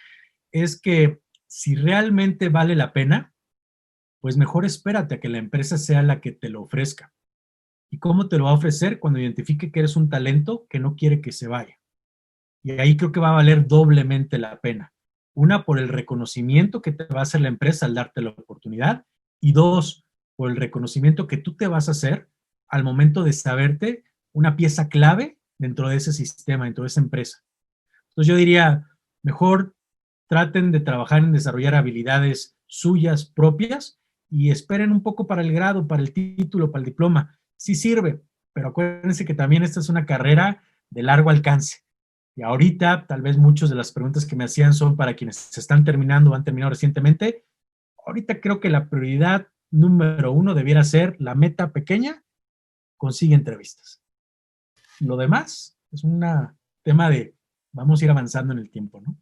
es que si realmente vale la pena, pues mejor espérate a que la empresa sea la que te lo ofrezca. ¿Y cómo te lo va a ofrecer? Cuando identifique que eres un talento que no quiere que se vaya. Y ahí creo que va a valer doblemente la pena. Una, por el reconocimiento que te va a hacer la empresa al darte la oportunidad. Y dos, por el reconocimiento que tú te vas a hacer al momento de saberte una pieza clave dentro de ese sistema, dentro de esa empresa. Entonces yo diría, mejor traten de trabajar en desarrollar habilidades suyas propias y esperen un poco para el grado, para el título, para el diploma. Sí sirve, pero acuérdense que también esta es una carrera de largo alcance. Y ahorita, tal vez muchas de las preguntas que me hacían son para quienes se están terminando o han terminado recientemente. Ahorita creo que la prioridad número uno debiera ser la meta pequeña, consigue entrevistas. Lo demás es un tema de vamos a ir avanzando en el tiempo, ¿no?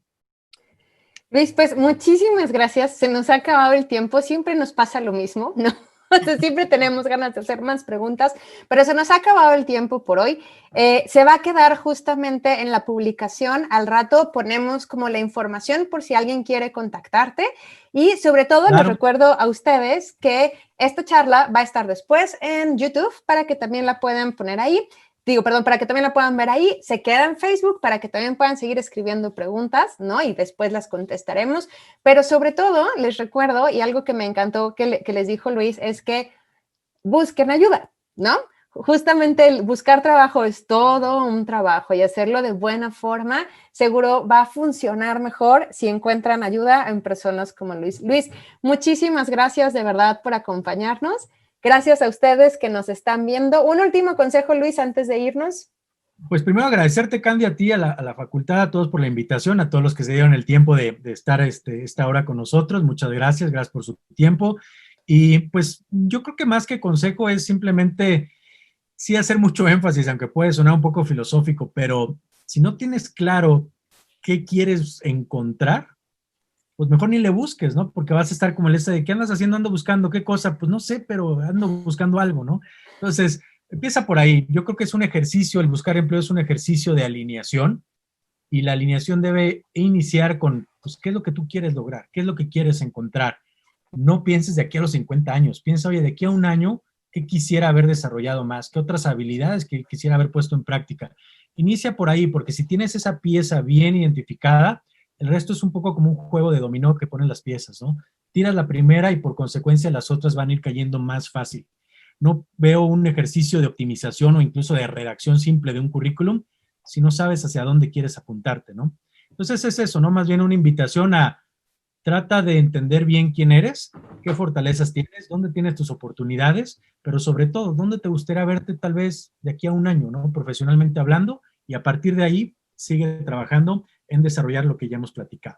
Luis, pues muchísimas gracias. Se nos ha acabado el tiempo. Siempre nos pasa lo mismo, ¿no? O sea, siempre tenemos ganas de hacer más preguntas, pero se nos ha acabado el tiempo por hoy. Se va a quedar justamente en la publicación. Al rato ponemos como la información por si alguien quiere contactarte. Y sobre todo les recuerdo a ustedes que esta charla va a estar después en YouTube para que también la puedan poner ahí. Para que también la puedan ver ahí, se queda en Facebook para que también puedan seguir escribiendo preguntas, ¿no? Y después las contestaremos. Pero sobre todo, les recuerdo, y algo que me encantó que les dijo Luis, es que busquen ayuda, ¿no? Justamente el buscar trabajo es todo un trabajo y hacerlo de buena forma seguro va a funcionar mejor si encuentran ayuda en personas como Luis. Luis, muchísimas gracias de verdad por acompañarnos. Gracias a ustedes que nos están viendo. Un último consejo, Luis, antes de irnos. Pues primero agradecerte, Candy, a ti, a la facultad, a todos por la invitación, a todos los que se dieron el tiempo de estar esta hora con nosotros. Muchas gracias por su tiempo. Y pues yo creo que más que consejo es simplemente sí hacer mucho énfasis, aunque puede sonar un poco filosófico, pero si no tienes claro qué quieres encontrar, pues mejor ni le busques, ¿no? Porque vas a estar como el de, ¿qué andas haciendo? Ando buscando, ¿qué cosa? Pues no sé, pero ando buscando algo, ¿no? Entonces, empieza por ahí. Yo creo que es un ejercicio, el buscar empleo es un ejercicio de alineación y la alineación debe iniciar con, pues, ¿qué es lo que tú quieres lograr? ¿Qué es lo que quieres encontrar? No pienses de aquí a los 50 años, piensa, oye, de aquí a un año, ¿qué quisiera haber desarrollado más? ¿Qué otras habilidades que quisiera haber puesto en práctica? Inicia por ahí, porque si tienes esa pieza bien identificada, el resto es un poco como un juego de dominó que ponen las piezas, ¿no? Tiras la primera y por consecuencia las otras van a ir cayendo más fácil. No veo un ejercicio de optimización o incluso de redacción simple de un currículum si no sabes hacia dónde quieres apuntarte, ¿no? Entonces es eso, ¿no? Más bien una invitación a trata de entender bien quién eres, qué fortalezas tienes, dónde tienes tus oportunidades, pero sobre todo, dónde te gustaría verte tal vez de aquí a un año, ¿no? Profesionalmente hablando, y a partir de ahí sigue trabajando en desarrollar lo que ya hemos platicado.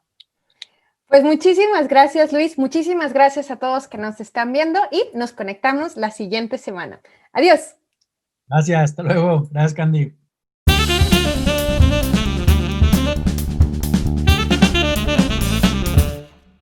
Pues muchísimas gracias, Luis. Muchísimas gracias a todos que nos están viendo y nos conectamos la siguiente semana. Adiós. Gracias, hasta luego. Gracias, Candy.